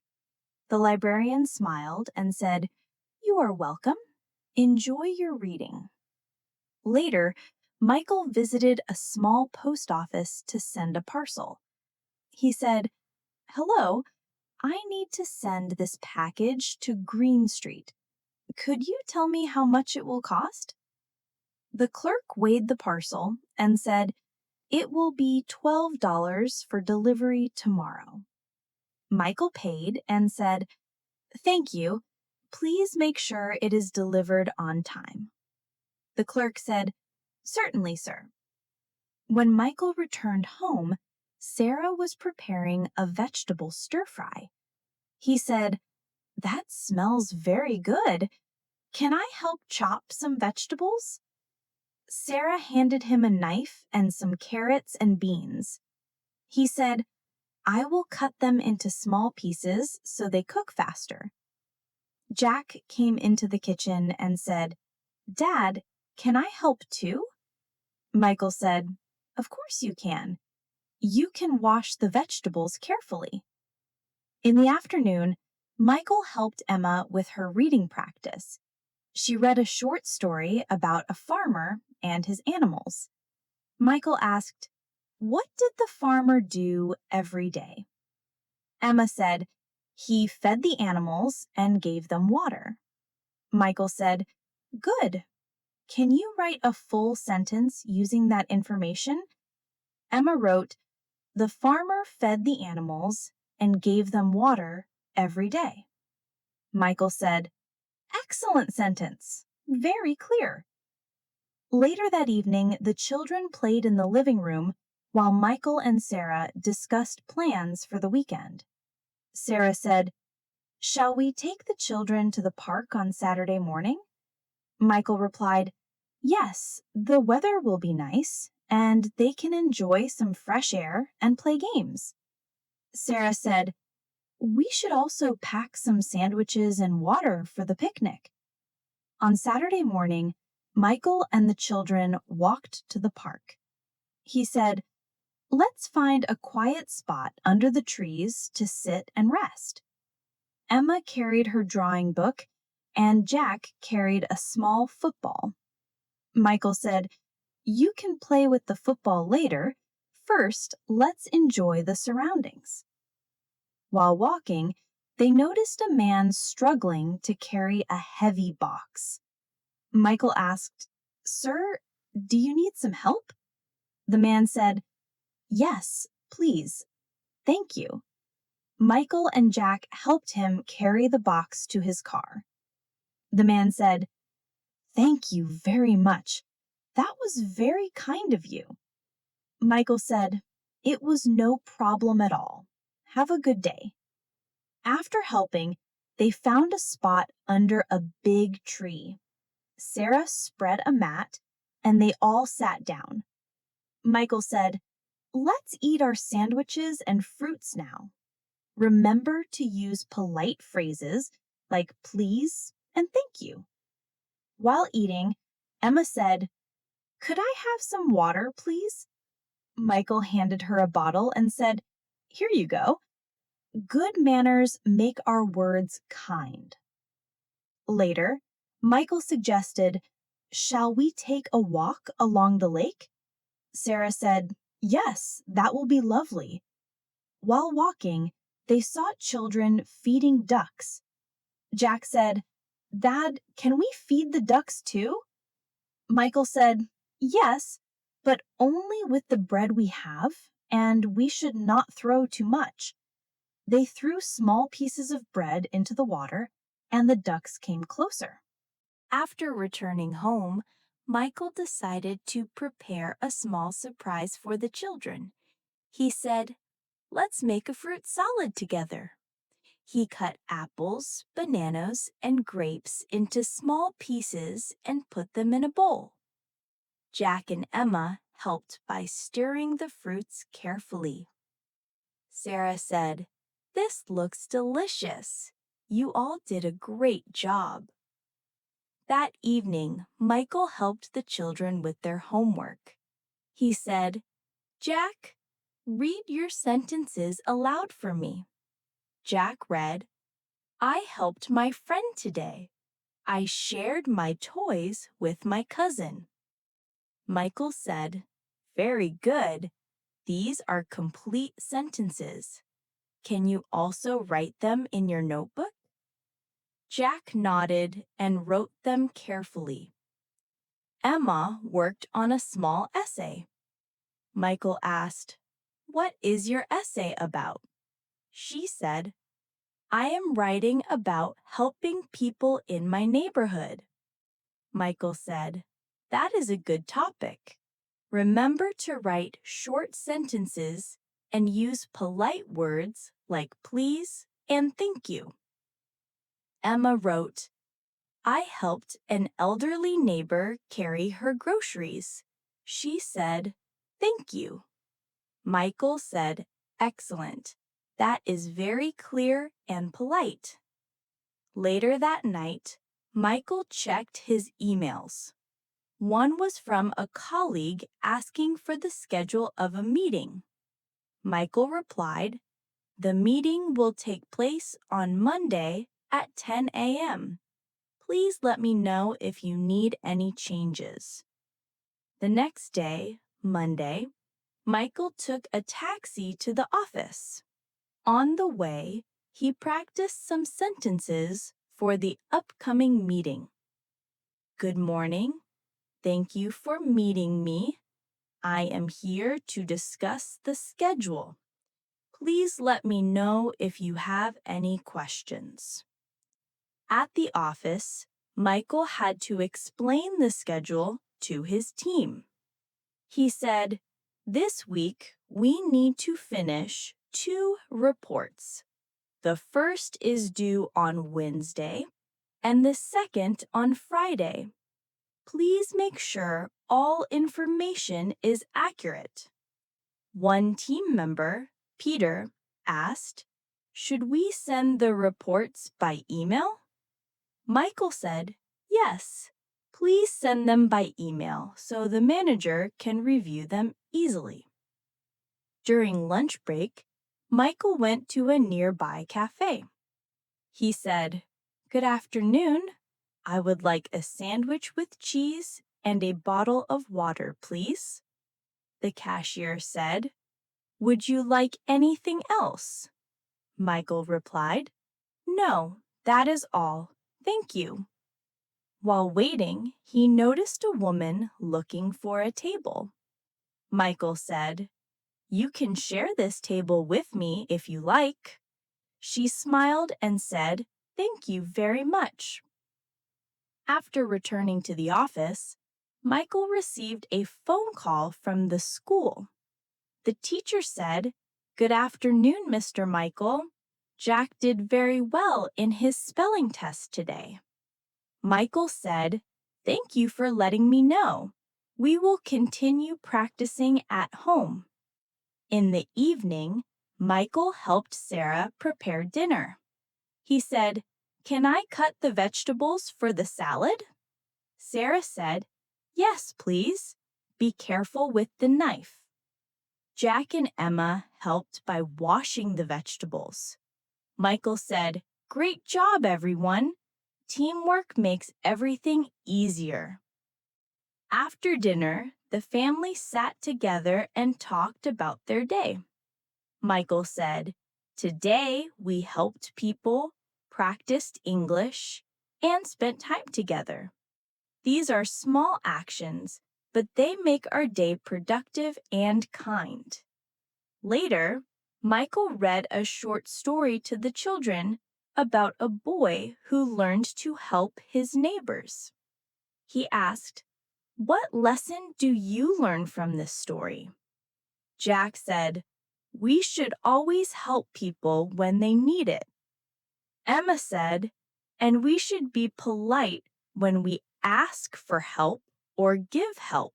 The librarian smiled and said, You are welcome. Enjoy your reading. Later, Michael visited a small post office to send a parcel. He said, Hello, I need to send this package to Green Street. Could you tell me how much it will cost? The clerk weighed the parcel and said, It will be $12 for delivery tomorrow. Michael paid and said, Thank you. Please make sure it is delivered on time. The clerk said, Certainly, sir. When Michael returned home, Sarah was preparing a vegetable stir-fry. He said, That smells very good. Can I help chop some vegetables? Sarah handed him a knife and some carrots and beans. He said, I will cut them into small pieces so they cook faster. Jack came into the kitchen and said, Dad, can I help too? Michael said, Of course you can. You can wash the vegetables carefully. In the afternoon, Michael helped Emma with her reading practice. She read a short story about a farmer and his animals. Michael asked, What did the farmer do every day? Emma said, He fed the animals and gave them water. Michael said, Good. Can you write a full sentence using that information? Emma wrote, The farmer fed the animals and gave them water every day. Michael said, Excellent sentence. Very clear. Later that evening, the children played in the living room while Michael and Sarah discussed plans for the weekend. Sarah said, Shall we take the children to the park on Saturday morning? Michael replied, Yes, the weather will be nice, and they can enjoy some fresh air and play games. Sarah said, We should also pack some sandwiches and water for the picnic. On Saturday morning, Michael and the children walked to the park. He said, Let's find a quiet spot under the trees to sit and rest. Emma carried her drawing book, and Jack carried a small football. Michael said, "You can play with the football later. First, let's enjoy the surroundings." While walking, they noticed a man struggling to carry a heavy box. Michael asked, "Sir, do you need some help?" The man said, "Yes, please. Thank you." Michael and Jack helped him carry the box to his car. The man said, "Thank you very much. That was very kind of you." Michael said, "It was no problem at all. Have a good day." After helping, they found a spot under a big tree. Sarah spread a mat, and they all sat down. Michael said, "Let's eat our sandwiches and fruits now. Remember to use polite phrases like please and thank you." While eating, Emma said, "Could I have some water, please?" Michael handed her a bottle and said, "Here you go. Good manners make our words kind." Later, Michael suggested, "Shall we take a walk along the lake?" Sarah said, "Yes, that will be lovely." While walking, they saw children feeding ducks. Jack said, "Dad, can we feed the ducks too?" Michael said, "Yes, but only with the bread we have, and we should not throw too much." They threw small pieces of bread into the water, and the ducks came closer. After returning home, Michael decided to prepare a small surprise for the children. He said, "Let's make a fruit salad together." He cut apples, bananas, and grapes into small pieces and put them in a bowl. Jack and Emma helped by stirring the fruits carefully. Sarah said, "This looks delicious. You all did a great job." That evening, Michael helped the children with their homework. He said, "Jack, read your sentences aloud for me." Jack read, "I helped my friend today. I shared my toys with my cousin." Michael said, "Very good. These are complete sentences. Can you also write them in your notebook?" Jack nodded and wrote them carefully. Emma worked on a small essay. Michael asked, "What is your essay about?" She said, "I am writing about helping people in my neighborhood." Michael said, "That is a good topic. Remember to write short sentences and use polite words like please and thank you." Emma wrote, "I helped an elderly neighbor carry her groceries. She said, 'Thank you.'" Michael said, "Excellent. That is very clear and polite." Later that night, Michael checked his emails. One was from a colleague asking for the schedule of a meeting. Michael replied, "The meeting will take place on Monday at 10 a.m. Please let me know if you need any changes." The next day, Monday, Michael took a taxi to the office. On the way, he practiced some sentences for the upcoming meeting. "Good morning. Thank you for meeting me. I am here to discuss the schedule. Please let me know if you have any questions." At the office, Michael had to explain the schedule to his team. He said, "This week, we need to finish 2 reports. The first is due on Wednesday, and the second on Friday. Please make sure all information is accurate." One team member, Peter, asked, "Should we send the reports by email?" Michael said, "Yes. Please send them by email so the manager can review them easily." During lunch break, Michael went to a nearby cafe. He said, "Good afternoon. I would like a sandwich with cheese and a bottle of water, please." The cashier said, "Would you like anything else?" Michael replied, "No, that is all. Thank you." While waiting, he noticed a woman looking for a table. Michael said, "You can share this table with me if you like." She smiled and said, "Thank you very much." After returning to the office, Michael received a phone call from the school. The teacher said, "Good afternoon, Mr. Michael. Jack did very well in his spelling test today." Michael said, "Thank you for letting me know. We will continue practicing at home." In the evening, Michael helped Sarah prepare dinner. He said, "Can I cut the vegetables for the salad?" Sarah said, "Yes, please. Be careful with the knife." Jack and Emma helped by washing the vegetables. Michael said, "Great job, everyone. Teamwork makes everything easier." After dinner, the family sat together and talked about their day. Michael said, "Today we helped people, practiced English, and spent time together. These are small actions, but they make our day productive and kind." Later, Michael read a short story to the children about a boy who learned to help his neighbors. He asked, "What lesson do you learn from this story?" Jack said, "We should always help people when they need it." Emma said, "And we should be polite when we ask for help or give help."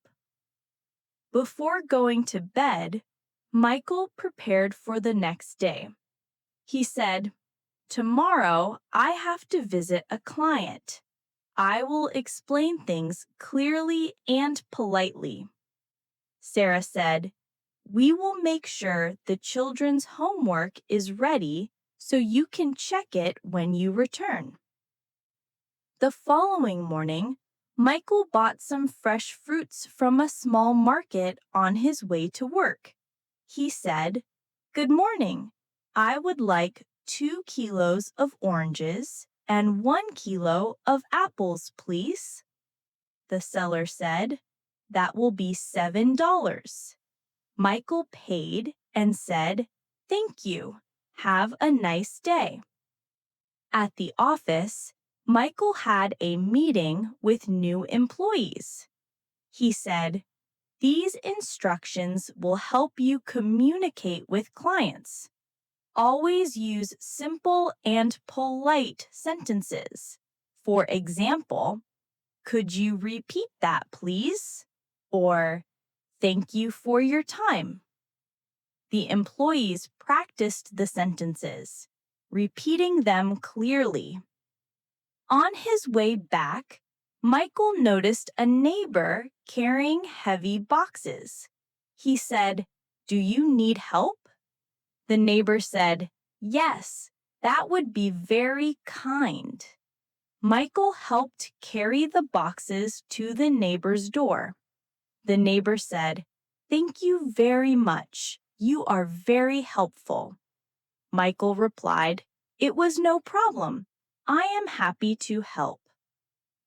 Before going to bed, Michael prepared for the next day. He said, "Tomorrow I have to visit a client. I will explain things clearly and politely." Sarah said, "We will make sure the children's homework is ready so you can check it when you return." The following morning, Michael bought some fresh fruits from a small market on his way to work. He said, "Good morning. I would like 2 kilos of oranges and 1 kilo of apples, please." The seller said, "That will be $7. Michael paid and said, "Thank you. Have a nice day." At the office, Michael had a meeting with new employees. He said, "These instructions will help you communicate with clients. Always use simple and polite sentences. For example, 'Could you repeat that, please?' Or 'Thank you for your time.'" The employees practiced the sentences, repeating them clearly. On his way back, Michael noticed a neighbor carrying heavy boxes. He said, "Do you need help?" The neighbor said, "Yes, that would be very kind." Michael helped carry the boxes to the neighbor's door. The neighbor said, "Thank you very much. You are very helpful." Michael replied, "It was no problem. I am happy to help."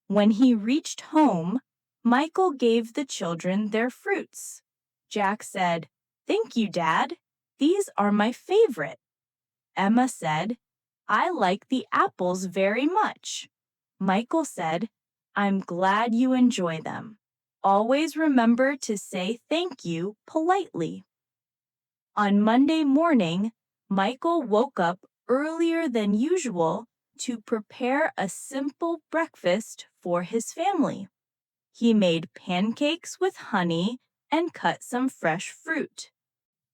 When he reached home, Michael gave the children their fruits. Jack said, "Thank you, Dad. These are my favorite." Emma said, "I like the apples very much." Michael said, "I'm glad you enjoy them. Always remember to say thank you politely." On Monday morning, Michael woke up earlier than usual to prepare a simple breakfast for his family. He made pancakes with honey and cut some fresh fruit.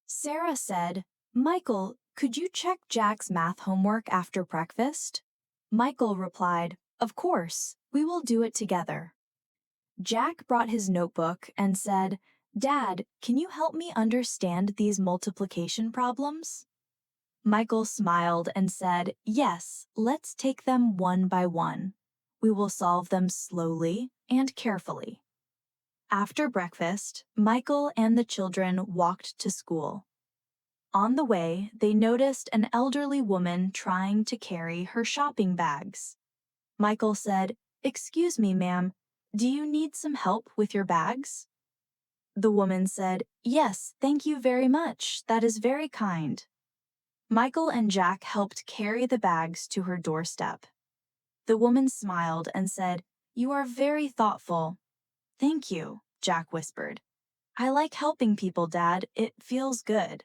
Sarah said, "Michael, could you check Jack's math homework after breakfast?" Michael replied, "Of course, we will do it together." Jack brought his notebook and said, Dad, can you help me understand these multiplication problems? Michael smiled and said, Yes, let's take them one by one. We will solve them slowly and carefully. After breakfast, Michael and the children walked to school. On the way, they noticed an elderly woman trying to carry her shopping bags. Michael said, Excuse me, ma'am, do you need some help with your bags? The woman said, Yes, thank you very much. That is very kind. Michael and Jack helped carry the bags to her doorstep. The woman smiled and said, You are very thoughtful. Thank you, Jack whispered. I like helping people, Dad. It feels good.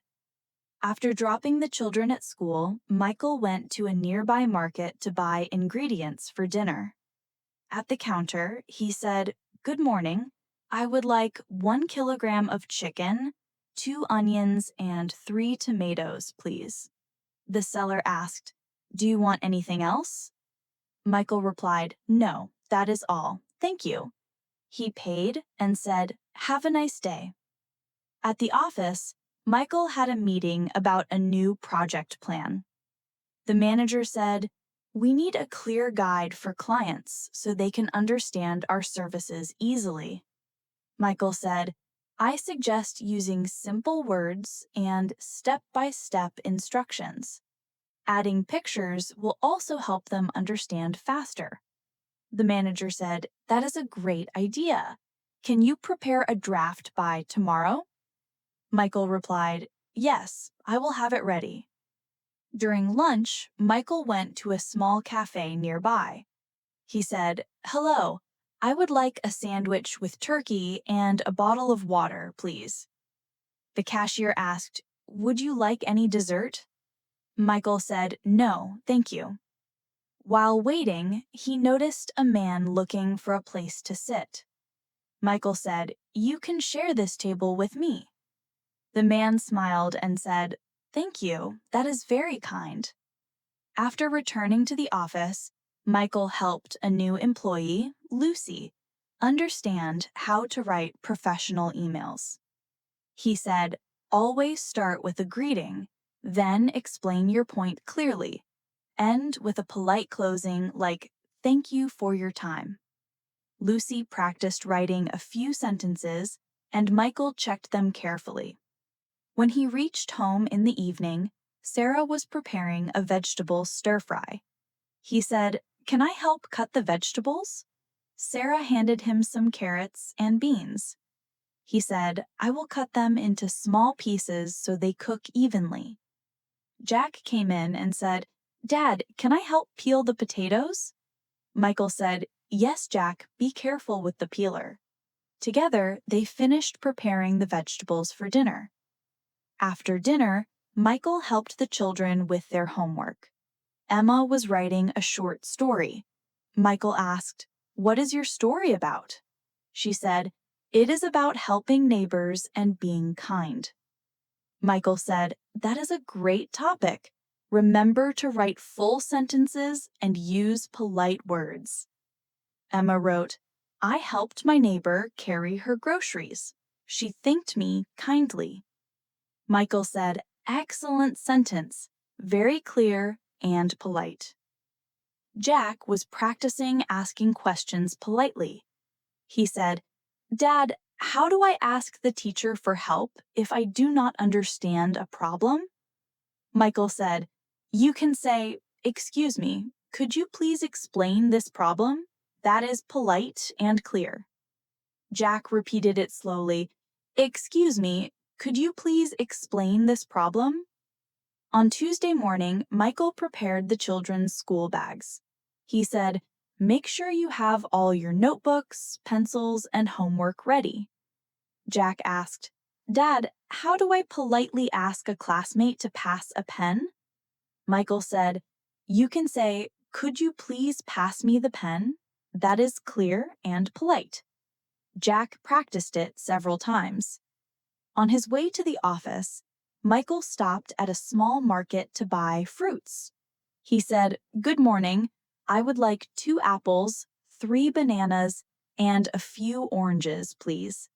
After dropping the children at school, Michael went to a nearby market to buy ingredients for dinner. At the counter, he said, Good morning. I would like 1 kilogram of chicken, 2 onions, and 3 tomatoes, please. The seller asked, Do you want anything else? Michael replied, No, that is all. Thank you. He paid and said, Have a nice day. At the office, Michael had a meeting about a new project plan. The manager said, We need a clear guide for clients so they can understand our services easily. Michael said, I suggest using simple words and step-by-step instructions. Adding pictures will also help them understand faster. The manager said, That is a great idea. Can you prepare a draft by tomorrow? Michael replied, Yes, I will have it ready. During lunch, Michael went to a small cafe nearby. He said, Hello, I would like a sandwich with turkey and a bottle of water, please. The cashier asked, Would you like any dessert? Michael said, No, thank you. While waiting, he noticed a man looking for a place to sit. Michael said, You can share this table with me. The man smiled and said, Thank you, that is very kind. After returning to the office, Michael helped a new employee, Lucy, understand how to write professional emails. He said, Always start with a greeting, then explain your point clearly. End with a polite closing like, Thank you for your time. Lucy practiced writing a few sentences, and Michael checked them carefully. When he reached home in the evening, Sarah was preparing a vegetable stir-fry. He said, Can I help cut the vegetables? Sarah handed him some carrots and beans. He said, I will cut them into small pieces so they cook evenly. Jack came in and said, Dad, can I help peel the potatoes? Michael said, Yes, Jack, be careful with the peeler. Together, they finished preparing the vegetables for dinner. After dinner, Michael helped the children with their homework. Emma was writing a short story. Michael asked, What is your story about? She said, It is about helping neighbors and being kind. Michael said, That is a great topic. Remember to write full sentences and use polite words. Emma wrote, I helped my neighbor carry her groceries. She thanked me kindly. Michael said, Excellent sentence, very clear and polite. Jack was practicing asking questions politely. He said, Dad, how do I ask the teacher for help if I do not understand a problem? Michael said, You can say, Excuse me, could you please explain this problem? That is polite and clear. Jack repeated it slowly. Excuse me, could you please explain this problem? On Tuesday morning, Michael prepared the children's school bags. He said, Make sure you have all your notebooks, pencils, and homework ready. Jack asked, Dad, how do I politely ask a classmate to pass a pen? Michael said, You can say, Could you please pass me the pen? That is clear and polite. Jack practiced it several times. On his way to the office, Michael stopped at a small market to buy fruits. He said, Good morning. I would like 2 apples, 3 bananas, and a few oranges, please.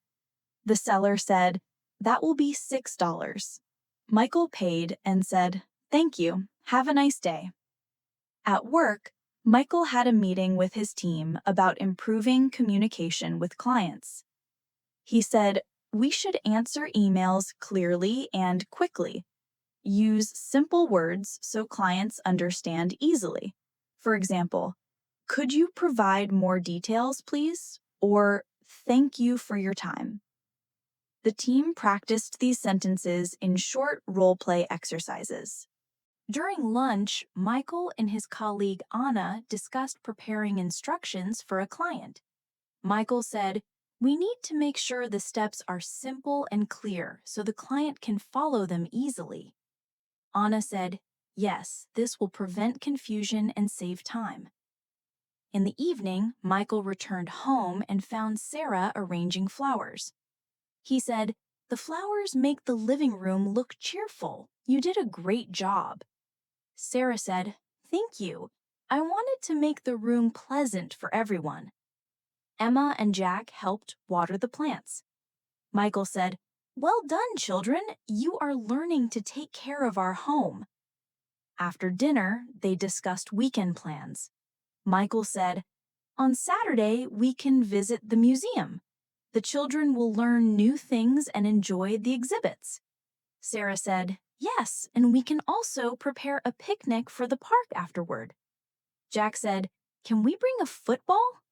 The seller said, "That will be $6." Michael paid and said, "Thank you. Have a nice day." At work, Michael had a meeting with his team about improving communication with clients. He said, "We should answer emails clearly and quickly. Use simple words so clients understand easily. For example, 'Could you provide more details, please?' Or 'Thank you for your time.'" The team practiced these sentences in short role-play exercises. During lunch, Michael and his colleague Anna discussed preparing instructions for a client. Michael said, "We need to make sure the steps are simple and clear so the client can follow them easily." Anna said, "Yes, this will prevent confusion and save time." In the evening, Michael returned home and found Sarah arranging flowers. He said, "The flowers make the living room look cheerful. You did a great job." Sarah said, "Thank you. I wanted to make the room pleasant for everyone." Emma and Jack helped water the plants. Michael said, "Well done, children. You are learning to take care of our home." After dinner, they discussed weekend plans. Michael said, "On Saturday, we can visit the museum. The children will learn new things and enjoy the exhibits." Sarah said, "Yes, and we can also prepare a picnic for the park afterward." Jack said, "Can we bring a football?"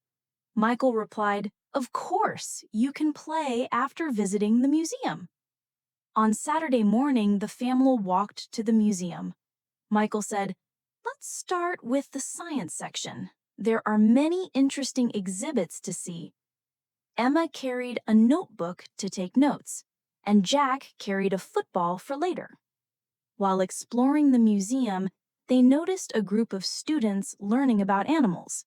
Michael replied, "Of course, you can play after visiting the museum." On Saturday morning, the family walked to the museum. Michael said, "Let's start with the science section. There are many interesting exhibits to see." Emma carried a notebook to take notes, and Jack carried a football for later. While exploring the museum, they noticed a group of students learning about animals.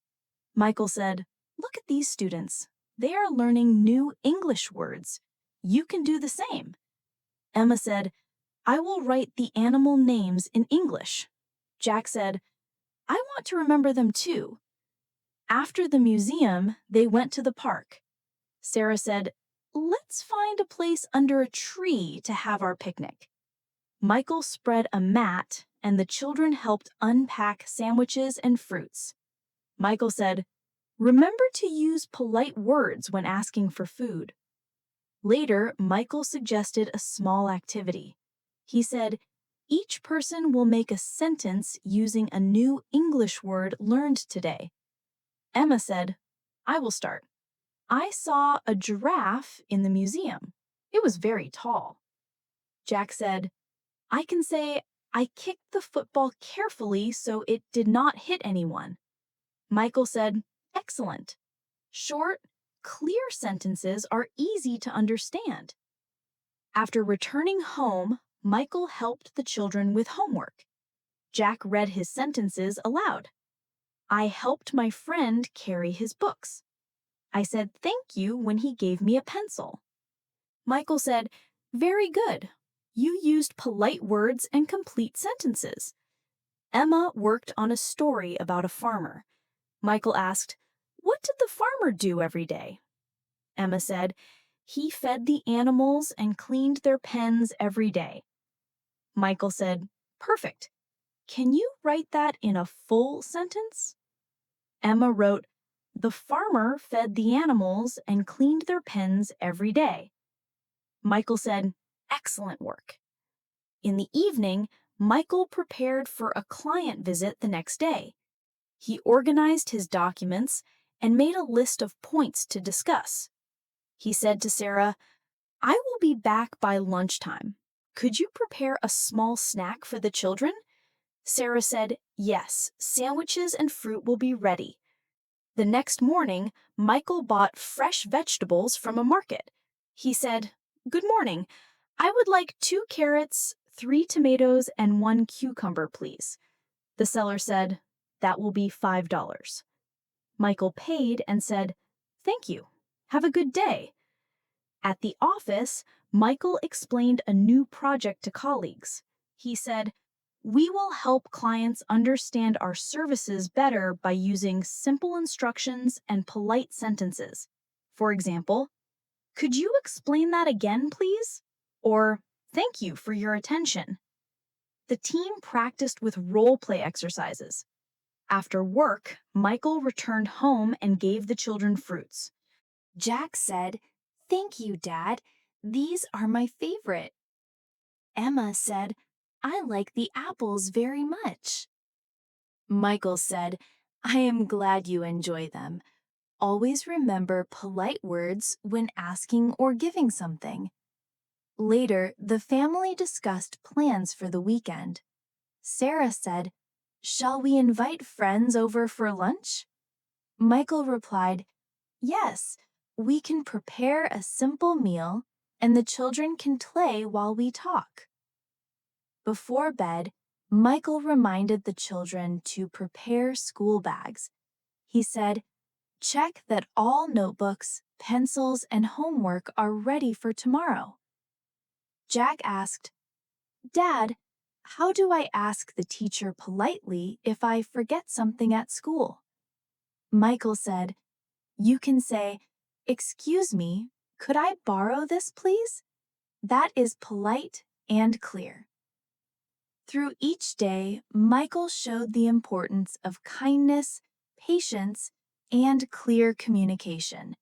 Michael said, "Look at these students. They are learning new English words. You can do the same." Emma said, "I will write the animal names in English." Jack said, "I want to remember them too." After the museum, they went to the park. Sarah said, "Let's find a place under a tree to have our picnic." Michael spread a mat, and the children helped unpack sandwiches and fruits. Michael said, "Remember to use polite words when asking for food." Later, Michael suggested a small activity. He said, "Each person will make a sentence using a new English word learned today." Emma said, "I will start. I saw a giraffe in the museum. It was very tall." Jack said, "I can say, I kicked the football carefully so it did not hit anyone." Michael said, "Excellent. Short, clear sentences are easy to understand." After returning home, Michael helped the children with homework. Jack read his sentences aloud. "I helped my friend carry his books. I said thank you when he gave me a pencil." Michael said, "Very good. You used polite words and complete sentences." Emma worked on a story about a farmer. Michael asked, "What did the farmer do every day?" Emma said, "He fed the animals and cleaned their pens every day." Michael said, "Perfect. Can you write that in a full sentence?" Emma wrote, "The farmer fed the animals and cleaned their pens every day." Michael said, "Excellent work." In the evening, Michael prepared for a client visit the next day. He organized his documents and made a list of points to discuss. He said to Sarah, "I will be back by lunchtime. Could you prepare a small snack for the children?" Sarah said, "Yes, sandwiches and fruit will be ready." The next morning, Michael bought fresh vegetables from a market. He said, "Good morning. I would like 2 carrots, 3 tomatoes, and 1 cucumber, please." The seller said, "That will be $5." Michael paid and said, "Thank you. Have a good day." At the office, Michael explained a new project to colleagues. He said, "We will help clients understand our services better by using simple instructions and polite sentences. For example, Could you explain that again, please? Or, thank you for your attention. The team practiced with role play exercises. After work, Michael returned home and gave the children fruits. Jack said, "Thank you, Dad. These are my favorite." Emma said, "I like the apples very much." Michael said, "I am glad you enjoy them. Always remember polite words when asking or giving something." Later, the family discussed plans for the weekend. Sarah said, "Shall we invite friends over for lunch?" Michael replied, "Yes, we can prepare a simple meal and the children can play while we talk." Before bed, Michael reminded the children to prepare school bags. He said, "Check that all notebooks, pencils, and homework are ready for tomorrow." Jack asked, "Dad, how do I ask the teacher politely if I forget something at school?" Michael said, "You can say, 'Excuse me, could I borrow this, please?' That is polite and clear." Through each day, Michael showed the importance of kindness, patience, and clear communication.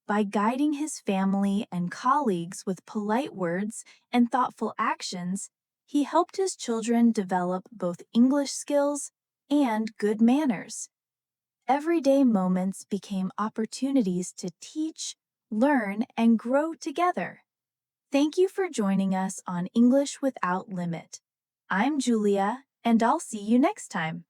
By guiding his family and colleagues with polite words and thoughtful actions, he helped his children develop both English skills and good manners. Everyday moments became opportunities to teach, learn, and grow together. Thank you for joining us on English Without Limit. I'm Julia, and I'll see you next time.